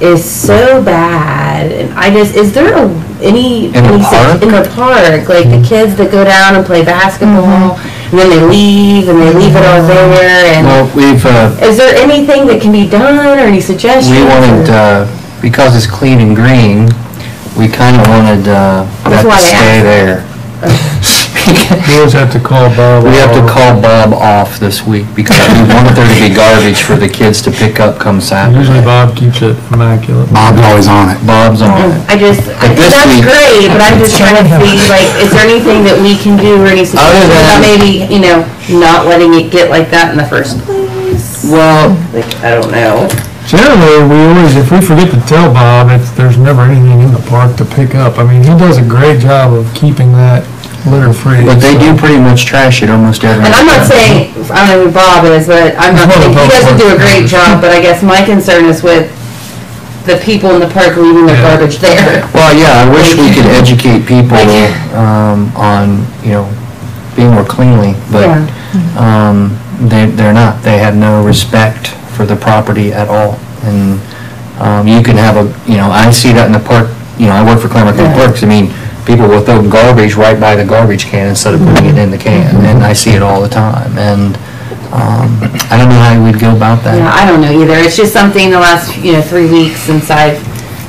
is so bad. And is there any in the park, like the kids that go down and play basketball, and then they leave it all there, and is there anything that can be done, or any suggestions? We wanted, because it's clean and green, we kind of wanted that to stay there. We always have to call Bob. We have to call Bob off this week because we want there to be garbage for the kids to pick up come Saturday. Usually Bob keeps it immaculate. Bob's always on it. Bob's on it. That's great, but I'm just trying to see, like, is there anything that we can do or any suggestions about maybe, not letting it get like that in the first place? Well, Like, I don't know. Generally, if we forget to tell Bob, there's never anything in the park to pick up. I mean, he does a great job of keeping that litter free. but they do pretty much trash it almost every. And I'm not saying, I don't know who Bob is, but I'm not saying, he doesn't do a great job, but I guess my concern is with the people in the park leaving their garbage there. Well, yeah, I wish we could educate people on, being more cleanly, but they're not. They have no respect for the property at all. And you can have I see that in the park, I work for Claremont County Parks. I mean, people will throw garbage right by the garbage can instead of putting it in the can, and I see it all the time. And I don't know how we'd go about that. Yeah, I don't know either. It's just something the last, 3 weeks since I've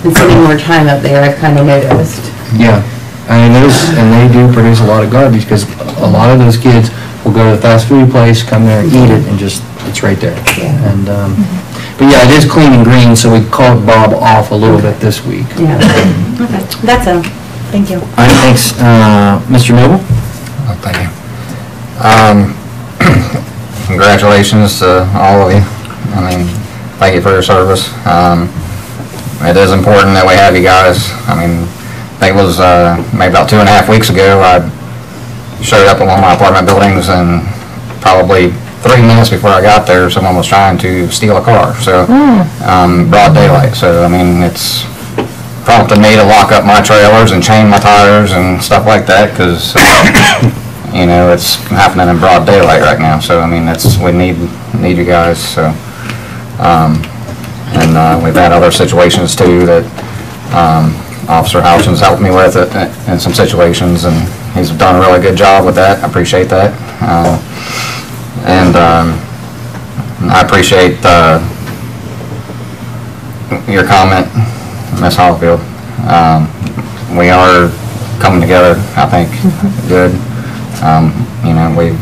been spending more time up there, I've kind of noticed. Yeah, I mean, and they do produce a lot of garbage, because a lot of those kids will go to the fast food place, come there, eat it, and just, it's right there. Yeah. And, but yeah, it is clean and green, so we called Bob off a little bit this week. Yeah. Okay, that's all. Thank you. All right, thanks. Mr. Noble? Oh, thank you. Congratulations to all of you. I mean, thank you for your service. It is important that we have you guys. I mean, I think it was maybe about 2.5 weeks ago, I showed up at one of my apartment buildings, and probably 3 minutes before I got there, someone was trying to steal a car. So, broad daylight. So, I mean, it's prompted me to lock up my trailers and chain my tires and stuff like that, because it's happening in broad daylight right now. So, I mean, we need you guys. So, and we've had other situations too that Officer Houchin's helped me with it in some situations, and he's done a really good job with that. I appreciate that. And I appreciate your comment, Ms. Hallfield. We are coming together, I think, good. We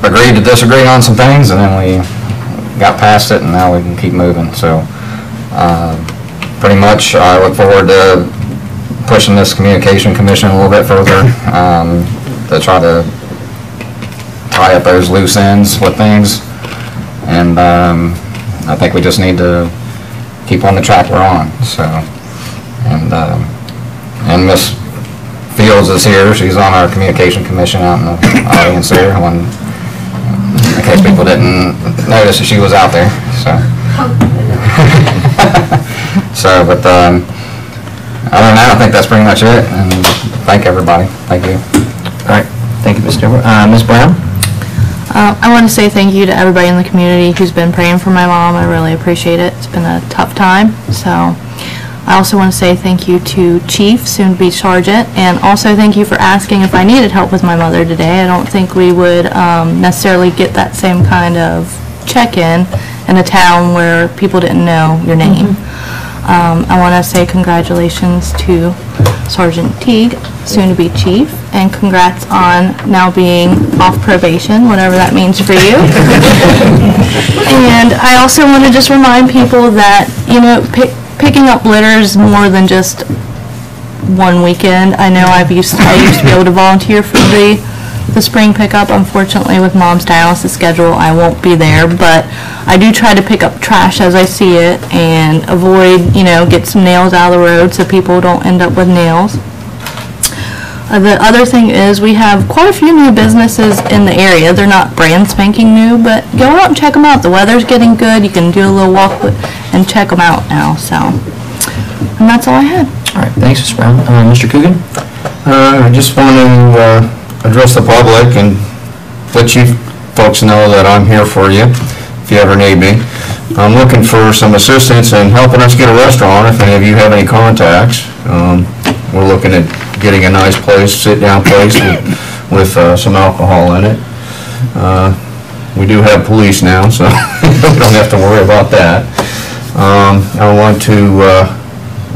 agreed to disagree on some things, and then we got past it, and now we can keep moving. So pretty much I look forward to pushing this communication commission a little bit further, to try to tie up those loose ends with things. And I think we just need to keep on the track we're on. So, and Miss Fields is here. She's on our communication commission out in the audience there, in case people didn't notice that she was out there. So, but other than that, I think that's pretty much it. And thank everybody. Thank you. All right, thank you, Mr. Noble. Ms. Brown? I want to say thank you to everybody in the community who's been praying for my mom. I really appreciate it. It's been a tough time. So I also want to say thank you to Chief, soon-to-be Sergeant, and also thank you for asking if I needed help with my mother today. I don't think we would necessarily get that same kind of check-in in a town where people didn't know your name. I want to say congratulations to Sergeant Teague, soon-to-be Chief, and congrats on now being off probation, whatever that means for you. And I also want to just remind people that, picking up litter is more than just one weekend. I know I used to be able to volunteer for the spring pickup. Unfortunately, with Mom's dialysis schedule, I won't be there, but I do try to pick up trash as I see it and avoid, get some nails out of the road so people don't end up with nails. The other thing is we have quite a few new businesses in the area. They're not brand spanking new, but go out and check them out. The weather's getting good. You can do a little walk and check them out now. So, and that's all I had. All right, thanks, Ms. Brown. Mr. Coogan? I just want to address the public and let you folks know that I'm here for you if you ever need me. I'm looking for some assistance in helping us get a restaurant if any of you have any contacts. We're looking at getting a nice place, sit-down place with some alcohol in it. We do have police now, so we don't have to worry about that. I want to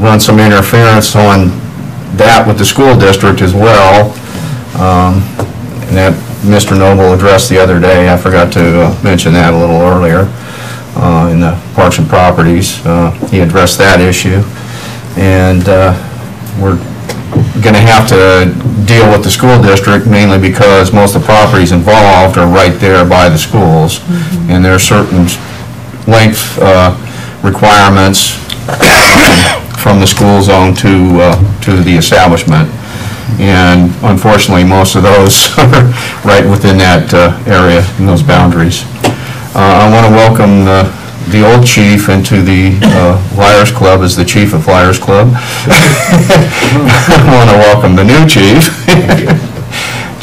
run some interference on that with the school district as well. And that Mr. Noble addressed the other day, I forgot to mention that a little earlier, in the Parks and Properties. He addressed that issue. And we're going to have to deal with the school district mainly because most of the properties involved are right there by the schools. And there are certain length requirements from the school zone to the establishment. And unfortunately, most of those are right within that area, in those boundaries. I want to welcome the old chief into the Liars Club as the chief of Liars Club. I want to welcome the new chief,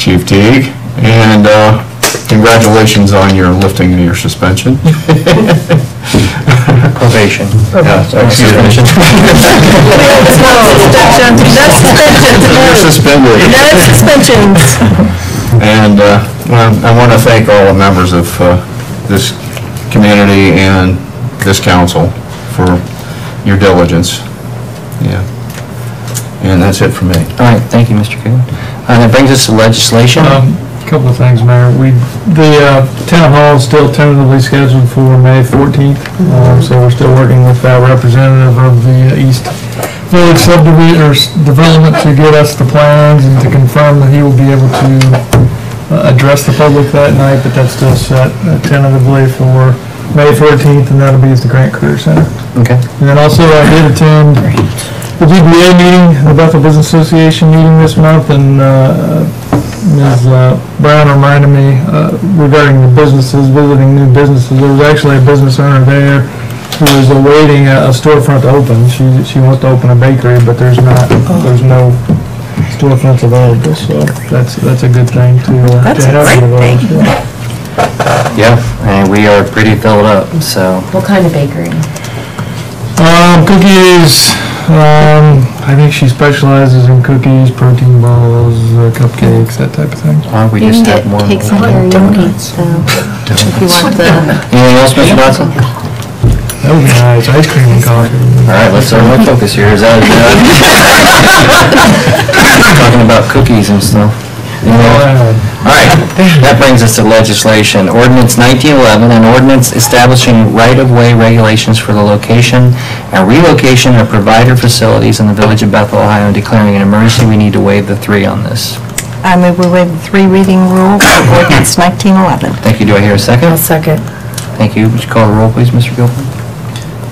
Chief Teague, and congratulations on your lifting of your suspension. Probation. Suspension. You're suspended. No suspensions. And I want to thank all the members of this community and this council for your diligence. Yeah. And that's it for me. All right, thank you, Mr. Coogan. That brings us to legislation. Couple of things, Mayor. The town hall is still tentatively scheduled for May 14th, so we're still working with that representative of the East Village subdivision or development to get us the plans and to confirm that he will be able to address the public that night, but that's still set tentatively for May 14th, and that'll be at the Grant Career Center. Okay. And then also I did attend the GBA meeting, the Bethel Business Association meeting this month, and Ms. Brown reminded me regarding the businesses, visiting new businesses. There was actually a business owner there who is awaiting a storefront to open. She wants to open a bakery, but there's no storefronts available, so that's a good thing to That's a have great available. thing. Yeah, and we are pretty filled up, so. What kind of bakery? Cookies, I think she specializes in cookies, protein balls, cupcakes, that type of thing. Why don't we You just can have get more? cakes and karaoke, so if you want the, Anything else, Mr. Dodson? That would be nice, ice cream and coffee. All right, let's focus here. Is that, talking about cookies and stuff. All right, that brings us to legislation. Ordinance 1911, an ordinance establishing right-of-way regulations for the location and relocation of provider facilities in the village of Bethel, Ohio, and declaring an emergency. We need to waive the 3 on this. I move we waive the 3 reading rule for ordinance 1911. Thank you. Do I hear a second? I'll second. Thank you. Would you call the roll, please, Mr. Gilpin?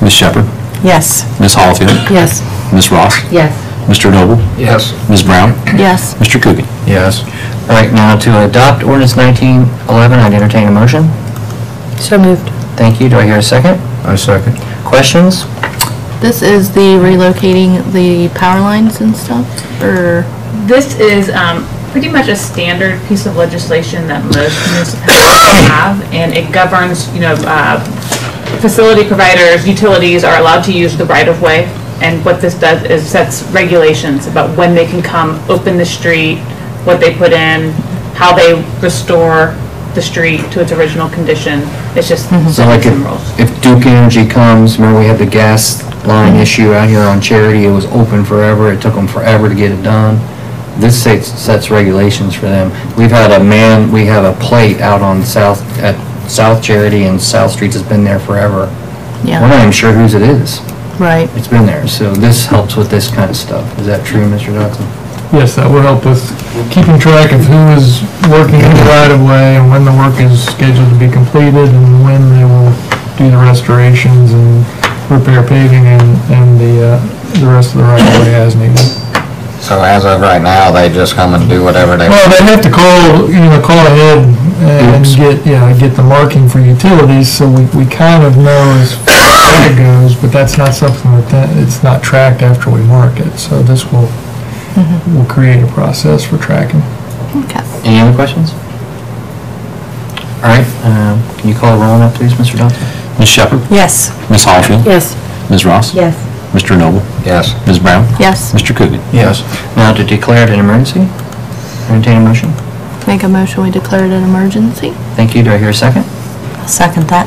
Ms. Shepherd? Yes. Ms. Hallfield? Yes. Ms. Ross? Yes. Mr. Noble? Yes. Ms. Brown? yes. Mr. Coogan? Yes. All right, now to adopt ordinance 1911, I'd entertain a motion. So moved. Thank you. Do I hear a second? I second. Questions? This is the relocating the power lines and stuff, or? This is pretty much a standard piece of legislation that most municipalities have, and it governs, facility providers, utilities are allowed to use the right-of-way, and what this does is sets regulations about when they can come open the street, what they put in, how they restore the street to its original condition. It's just So like some rules. if Duke Energy comes, remember we had the gas line issue out here on Charity, it was open forever, it took them forever to get it done. This sets regulations for them. We have a plate out on South Charity and South Streets has been there forever. We're Yeah, not even sure whose it is. right. It's been there, so this helps with this kind of stuff. Is that true, Mr. Dodson? Yes, that will help with keeping track of who is working in the right-of-way and when the work is scheduled to be completed and when they will do the restorations and repair paving and the rest of the right-of-way as needed. So as of right now, they just come and do whatever they Well, want? they have to call ahead and get the marking for utilities, so we kind of know as far as it goes, but that's not something it's not tracked after we mark it, so this will create a process for tracking. Okay. Any other questions? All right, can you call a roll on that, please, Mr. Dodson? Ms. Shepherd? Yes. Ms. Hallfield? Yes. Ms. Ross? Yes. Mr. Noble? Yes. Ms. Brown? Yes. Mr. Coogan? Yes. Now to declare it an emergency. Entertain a motion. Make a motion, we declare it an emergency. Thank you. Do I hear a second? I'll second that.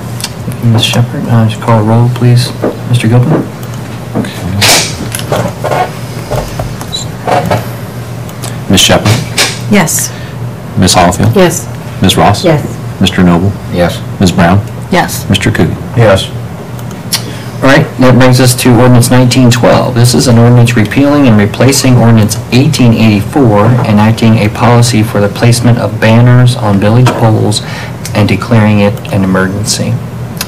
Ms. Shepherd, just call a roll, please. Mr. Gilpin? Ms. Shepherd? Yes. Ms. Holifield? Yes. Ms. Ross? Yes. Mr. Noble? Yes. Ms. Brown? Yes. Mr. Coogan? Yes. All right, that brings us to ordinance 1912. This is an ordinance repealing and replacing ordinance 1884, enacting a policy for the placement of banners on village poles and declaring it an emergency.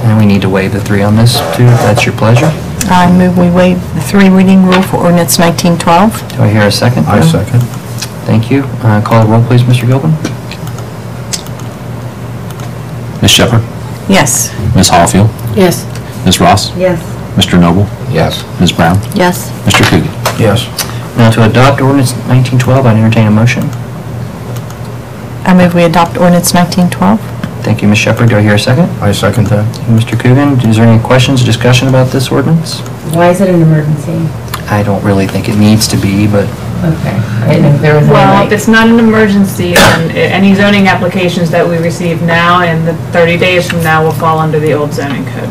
And we need to waive the three on this, too, if that's your pleasure. I move we waive the three reading rule for ordinance 1912. Do I hear a second? I second. Thank you. Call the roll, please, Mr. Gilpin. Ms. Shepherd? Yes. Ms. Holifield? Yes. Ms. Ross? Yes. Mr. Noble? Yes. Ms. Brown? Yes. Mr. Coogan? Yes. Now to adopt ordinance 1912, I entertain a motion. I move we adopt ordinance 1912. Thank you, Ms. Shepherd. Do I hear a second? I second that. Mr. Coogan, is there any questions or discussion about this ordinance? Why is it an emergency? I don't really think it needs to be, but Okay. I didn't know if there was any, Well, if like, it's not an emergency, then any zoning applications that we receive now and the 30 days from now will fall under the old zoning code.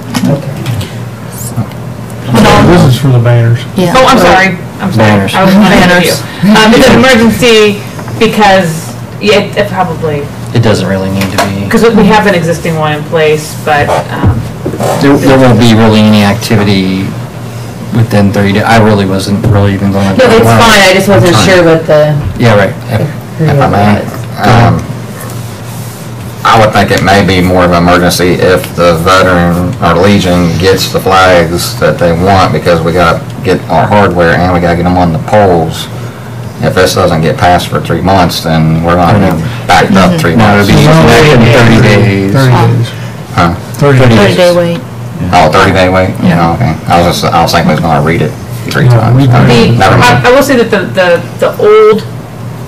This is for the banners. Yeah. Oh, I'm sorry. Banners. I was not ahead of you. It's an emergency because it probably, it doesn't really need to be. because we have an existing one in place, but There won't be really any activity within 30 days. I really wasn't really even going to. no, it's fine, I just wasn't sure what the, Yeah, right. who If I it may, was. I would think it may be more of an emergency if the veteran or Legion gets the flags that they want, because we gotta get our hardware and we gotta get them on the poles. If this doesn't get passed for 3 months, then we're gonna be backed up 3 No, months. it'll be back in 30 days. 30 days. Huh? 30 days. 30-day wait. Oh, 30-day wait? Yeah, okay. I was thinking we was gonna read it 3 No, times. read it. Never mind. I will say that the old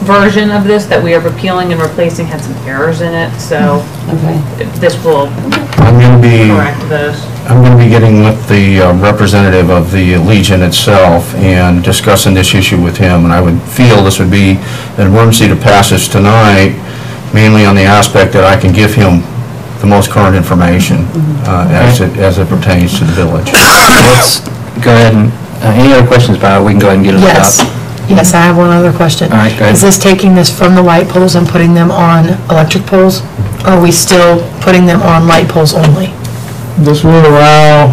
version of this that we are repealing and replacing had some errors in it, so Okay. this will I'm going to be, correct those. I'm going to be getting with the representative of the Legion itself and discussing this issue with him, and I would feel this would be an emergency to pass this tonight, mainly on the aspect that I can give him the most current information as it pertains to the village. Let's go ahead and, any other questions about it? We can go ahead and get it Yes. adopted. Yes, I have one other question. All right, go ahead. Is this taking this from the light poles and putting them on electric poles? Or are we still putting them on light poles only? This will allow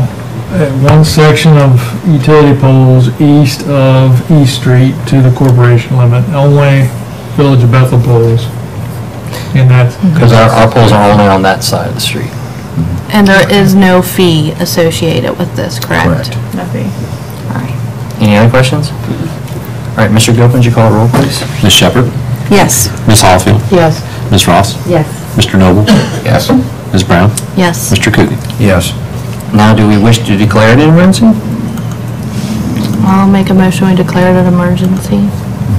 one section of utility poles east of East Street to the corporation limit, only Village of Bethel poles. And that's, Because our poles are only on that side of the street. And there is no fee associated with this, correct? Nothing. Any other questions? All right, Mr. Gilpin, would you call a roll, please? Ms. Shepherd? Yes. Ms. Holifield? Yes. Ms. Ross? Yes. Mr. Noble? Yes. Ms. Brown? Yes. Mr. Coogan? Yes. Now, do we wish to declare it an emergency? I'll make a motion to declare it an emergency.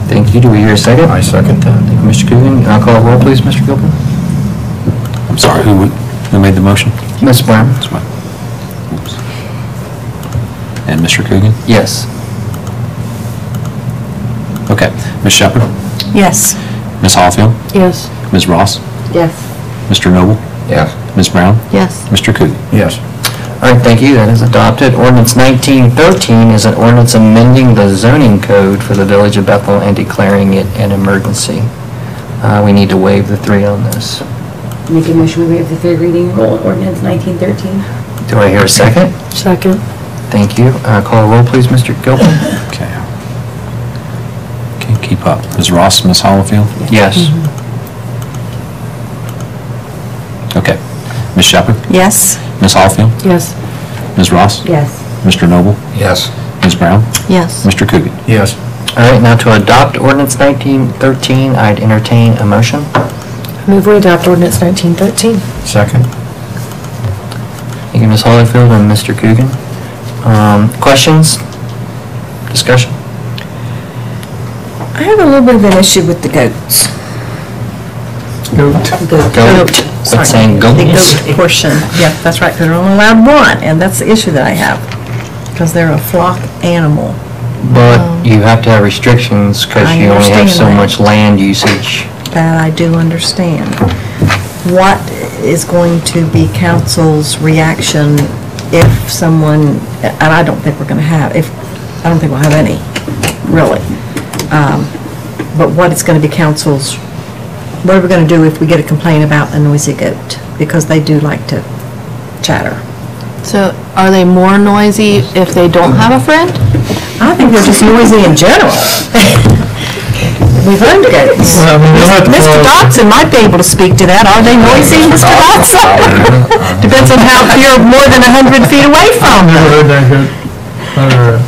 Thank you. Do we hear a second? I second that. Thank you, Mr. Coogan. I'll call a roll, please, Mr. Gilpin. I'm sorry, who made the motion? Ms. Brown? That's fine. Oops. And Mr. Coogan? Yes. Okay. Ms. Shepherd? Yes. Ms. Holifield? Yes. Ms. Ross? Yes. Mr. Noble? Yes. Ms. Brown? Yes. Mr. Coogan? Yes. All right, thank you. That is adopted. Ordinance 1913 is an ordinance amending the zoning code for the Village of Bethel and declaring it an emergency. We need to waive the three on this. Make a motion, we waive the third reading rule, ordinance 1913. Do I hear a second? Second. Thank you. Call a roll, please, Mr. Gilpin. Okay. Can't keep up. Ms. Ross, Ms. Holifield? Yes. Okay. Ms. Shepherd? Yes. Ms. Holifield? Yes. Ms. Ross? Yes. Mr. Noble? Yes. Ms. Brown? Yes. Mr. Coogan? Yes. All right, now to adopt ordinance 1913, I'd entertain a motion. Move we adopt ordinance 1913. Second. Thank you, Ms. Holyfield and Mr. Coogan. Questions? Discussion? I have a little bit of an issue with the goats. goat. Goat. Sorry. Quit saying goats. The goat portion. Yeah, that's right, because they're only allowed one, and that's the issue that I have, because they're a flock animal. But you have to have restrictions because I you only have understand so that. much land usage. That I do understand. What is going to be council's reaction if someone, and I don't think we're going to have, I don't think we'll have any, really. but what it's going to be council's, what are we going to do if we get a complaint about a noisy goat? Because they do like to chatter. So are they more noisy if they don't have a friend? I think they're just noisy in general. We've owned goats. Well, I mean, they'll have to Mr. follow- Dodson might be able to speak to that. Are they noisy, Mr. Dodson? Depends on how, if you're more than 100 feet away from Never them. heard that good.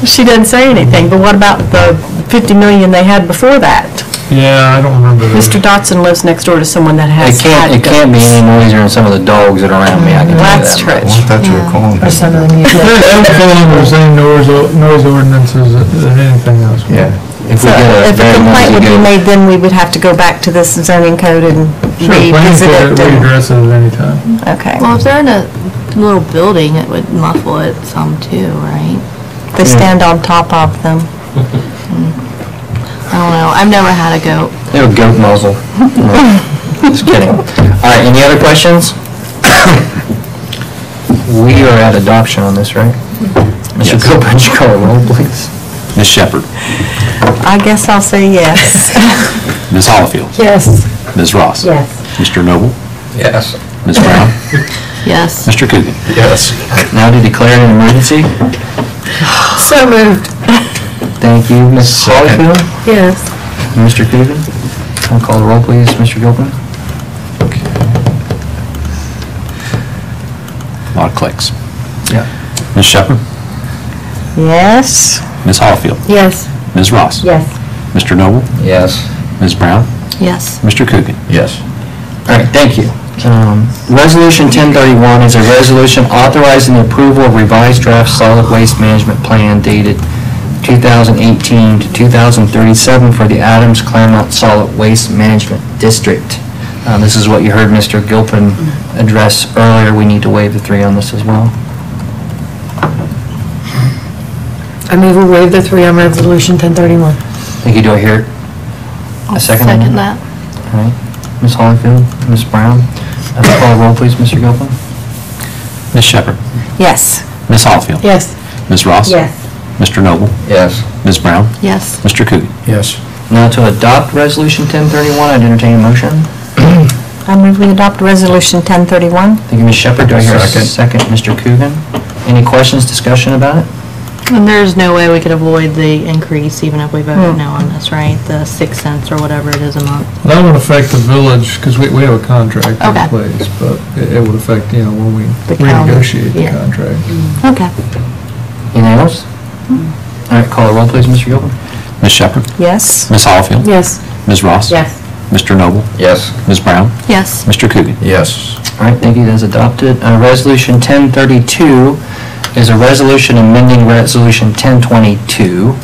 She doesn't say anything, but what about the 50 million they had before that? Yeah, I don't remember that. Mr. Dodson lives next door to someone that has had It can't be goats. any noisier than some of the dogs that are around me, I can tell you That's that true. much. I thought you were calling Or some of them use They're following the same noise ordinances than anything else. Yeah. If So we get if a very complaint noisy would be goat- made, then we would have to go back to this zoning code and Sure, planning revisit court, it. we and- address it at any time. Okay. Well, if they're in a little building, it would muffle it some too, right? They stand on top of them. I don't know. I've never had a goat. They have a goat muzzle. Just kidding. All right, any other questions? We are at adoption on this, right? Mr. Yes. Gilpin, would you call a roll, please? Ms. Shepherd, I guess I'll say yes. Ms. Hollifield, Yes. Ms. Ross. Yes. Mr. Noble, Yes. Ms. Brown, Yes. Mr. Coogan. Yes. Now to declare an emergency. So moved. Thank you, Ms. Hollifield. Yes. Mr. Coogan. I'll call the roll, please, Mr. Gilpin. A lot of clicks. Yeah. Ms. Shepherd, Yes. Ms. Hollifield, Yes. Ms. Ross. Yes. Mr. Noble, Yes. Ms. Brown, Yes. Mr. Coogan. Yes. All right, thank you. Resolution 1031 is a resolution authorizing the approval of revised draft solid waste management plan dated 2018 to 2037 for the Adams Claremont Solid Waste Management District. This is what you heard Mr. Gilpin address earlier. We need to waive the 3 on this as well. I move we waive the 3 on resolution 1031. Thank you. Do I hear I'll a second? on second that. All right. Ms. Holyfield, Ms. Brown. Call the roll, please, Mr. Gilpin. Ms. Shepherd, Yes. Ms. Hollifield, Yes. Ms. Ross. Yes. Mr. Noble, Yes. Ms. Brown, Yes. Mr. Coogan. Yes. Now to adopt Resolution 1031, I'd entertain a motion. I move we adopt Resolution 1031. Thank you, Ms. Shepherd. Do I hear a Second. second? Mr. Coogan? Any questions, discussion about it? And there's no way we could avoid the increase even if we voted no on this, right? The 6 cents or whatever it is a month. That would affect the village, because we have a contract Okay. in place, but it would affect, when we The county, renegotiate the yeah. contract. Okay. Anything else? All right, call the roll, please, Mr. Gilpin. Ms. Shepherd, Yes. Ms. Hollifield, Yes. Ms. Ross. Yes. Mr. Noble, Yes. Ms. Brown, Yes. Mr. Coogan. Yes. All right, thank you, that is adopted. Resolution 1032 is a resolution amending Resolution 1022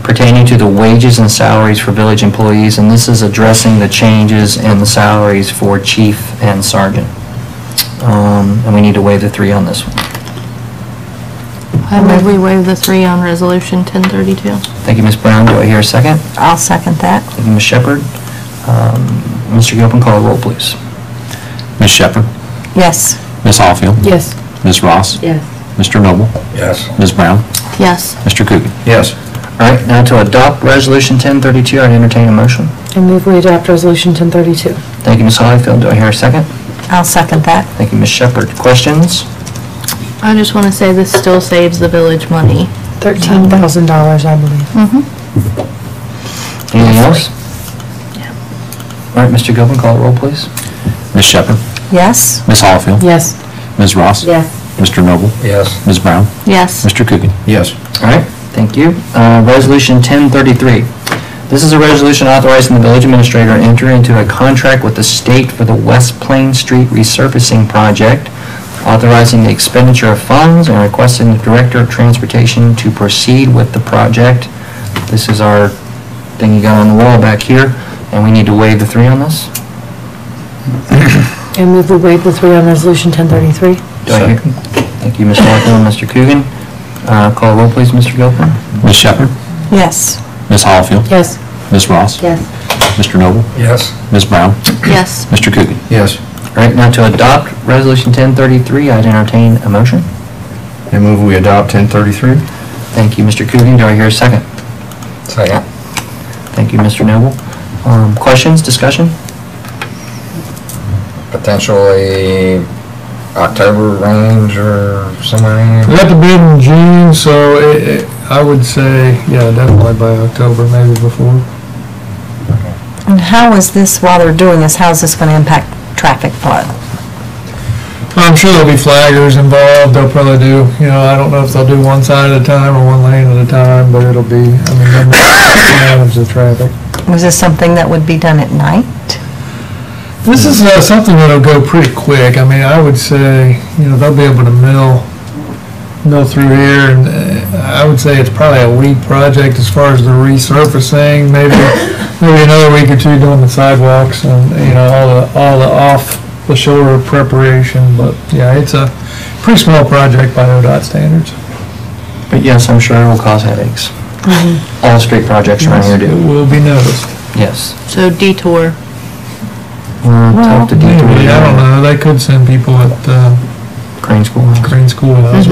pertaining to the wages and salaries for village employees, and this is addressing the changes in the salaries for chief and sergeant. And we need to waive the 3 on this one. I move we waive the 3 on resolution 1032. Thank you, Ms. Brown. Do I hear a second? I'll second that. Thank you, Ms. Shepherd. Mr. Gilpin, call the roll, please. Ms. Shepherd, Yes. Ms. Hollifield, Yes. Ms. Ross. Yes. Mr. Noble, Yes. Ms. Brown, Yes. Mr. Coogan. Yes. All right, now to adopt Resolution 1032, I'd entertain a motion. I move we adopt resolution 1032. Thank you, Ms. Highfield. Do I hear a second? I'll second that. Thank you, Ms. Shepherd. Questions? I just want to say this still saves the village money. $13,000, I believe. Anything else? All right, Mr. Gilpin, call the roll, please. Ms. Shepherd, Yes. Ms. Hollifield, Yes. Ms. Ross. Yes. Mr. Noble, Yes. Ms. Brown, Yes. Mr. Coogan. Yes. All right, thank you. Resolution 1033. This is a resolution authorizing the village administrator to enter into a contract with the state for the West Plain Street resurfacing project, authorizing the expenditure of funds and requesting the Director of Transportation to proceed with the project. This is our thing you got on the wall back here, and we need to waive the 3 on this. I move we waive the 3 on resolution 1033. Do I hear? Thank you, Ms. Hawthorne and Mr. Coogan. Call roll, please, Mr. Gilpin. Ms. Shepherd, Yes. Ms. Hollifield, Yes. Ms. Ross. Yes. Mr. Noble, Yes. Ms. Brown, Yes. Mr. Coogan. Yes. All right, now to adopt Resolution 1033, I'd entertain a motion. I move we adopt 1033. Thank you, Mr. Coogan. Do I hear a second? Second. Thank you, Mr. Noble. Questions, discussion? Potentially October range or somewhere in We there? got the bid in June, so I would say, yeah, definitely by October, maybe before. And how is this, while they're doing this, how is this going to impact traffic flow? I'm sure there'll be flaggers involved, they'll probably do, I don't know if they'll do one side at a time or one lane at a time, but it'll be, they'll manage the traffic. Was this something that would be done at night? This is something that'll go pretty quick. I would say, they'll be able to mill through here, and I would say it's probably a week project as far as the resurfacing, maybe another week or two doing the sidewalks and, all the off the shoulder preparation, but yeah, it's a pretty small project by ODOT standards. But yes, I'm sure it will cause headaches. All street projects around here It do. will be noticed. Yes. So detour. Tough to detour. Maybe, I don't know, they could send people at Crane Schoolhouse. Crane Schoolhouse.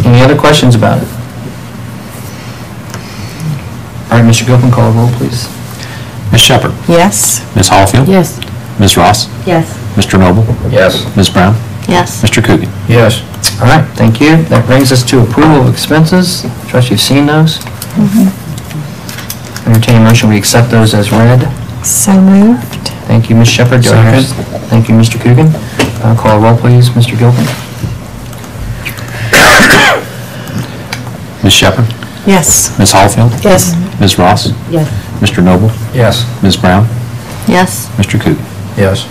Any other questions about it? All right, Mr. Gilpin, call the roll, please. Ms. Shepherd? Yes? Ms. Hallfield? Yes. Ms. Ross? Yes. Mr. Noble? Yes. Ms. Brown? Yes. Mr. Coogan? Yes. All right, thank you. That brings us to approval of expenses. Trust you've seen those. Entertain a motion, we accept those as read. So moved. Thank you, Ms. Shepherd. Do I hear- Thank you, Mr. Coogan. Call roll, please, Mr. Gilpin. Ms. Shepherd? Yes. Ms. Hallfield? Yes. Ms. Ross? Yes. Mr. Noble? Yes. Ms. Brown? Yes. Mr. Coogan? Yes.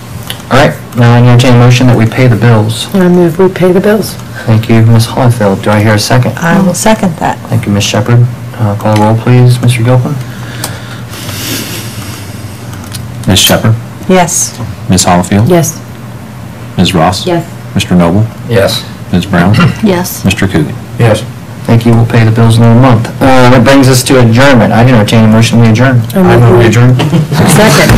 All right, now I entertain a motion that we pay the bills. I move we pay the bills. Thank you, Ms. Hallfield. Do I hear a second? I will second that. Thank you, Ms. Shepherd. Call roll, please, Mr. Gilpin. Ms. Shepherd? Yes. Ms. Hallfield? Yes. Ms. Ross? Yes. Mr. Noble? Yes. Ms. Brown? Yes. Mr. Coogan? Yes. Thank you, we'll pay the bills in a month. That brings us to adjournment. I entertain a motion, we adjourn. I move we adjourn. Second.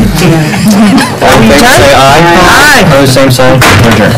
All in favor, say aye. Aye. Opposed, same sign. We're adjourned.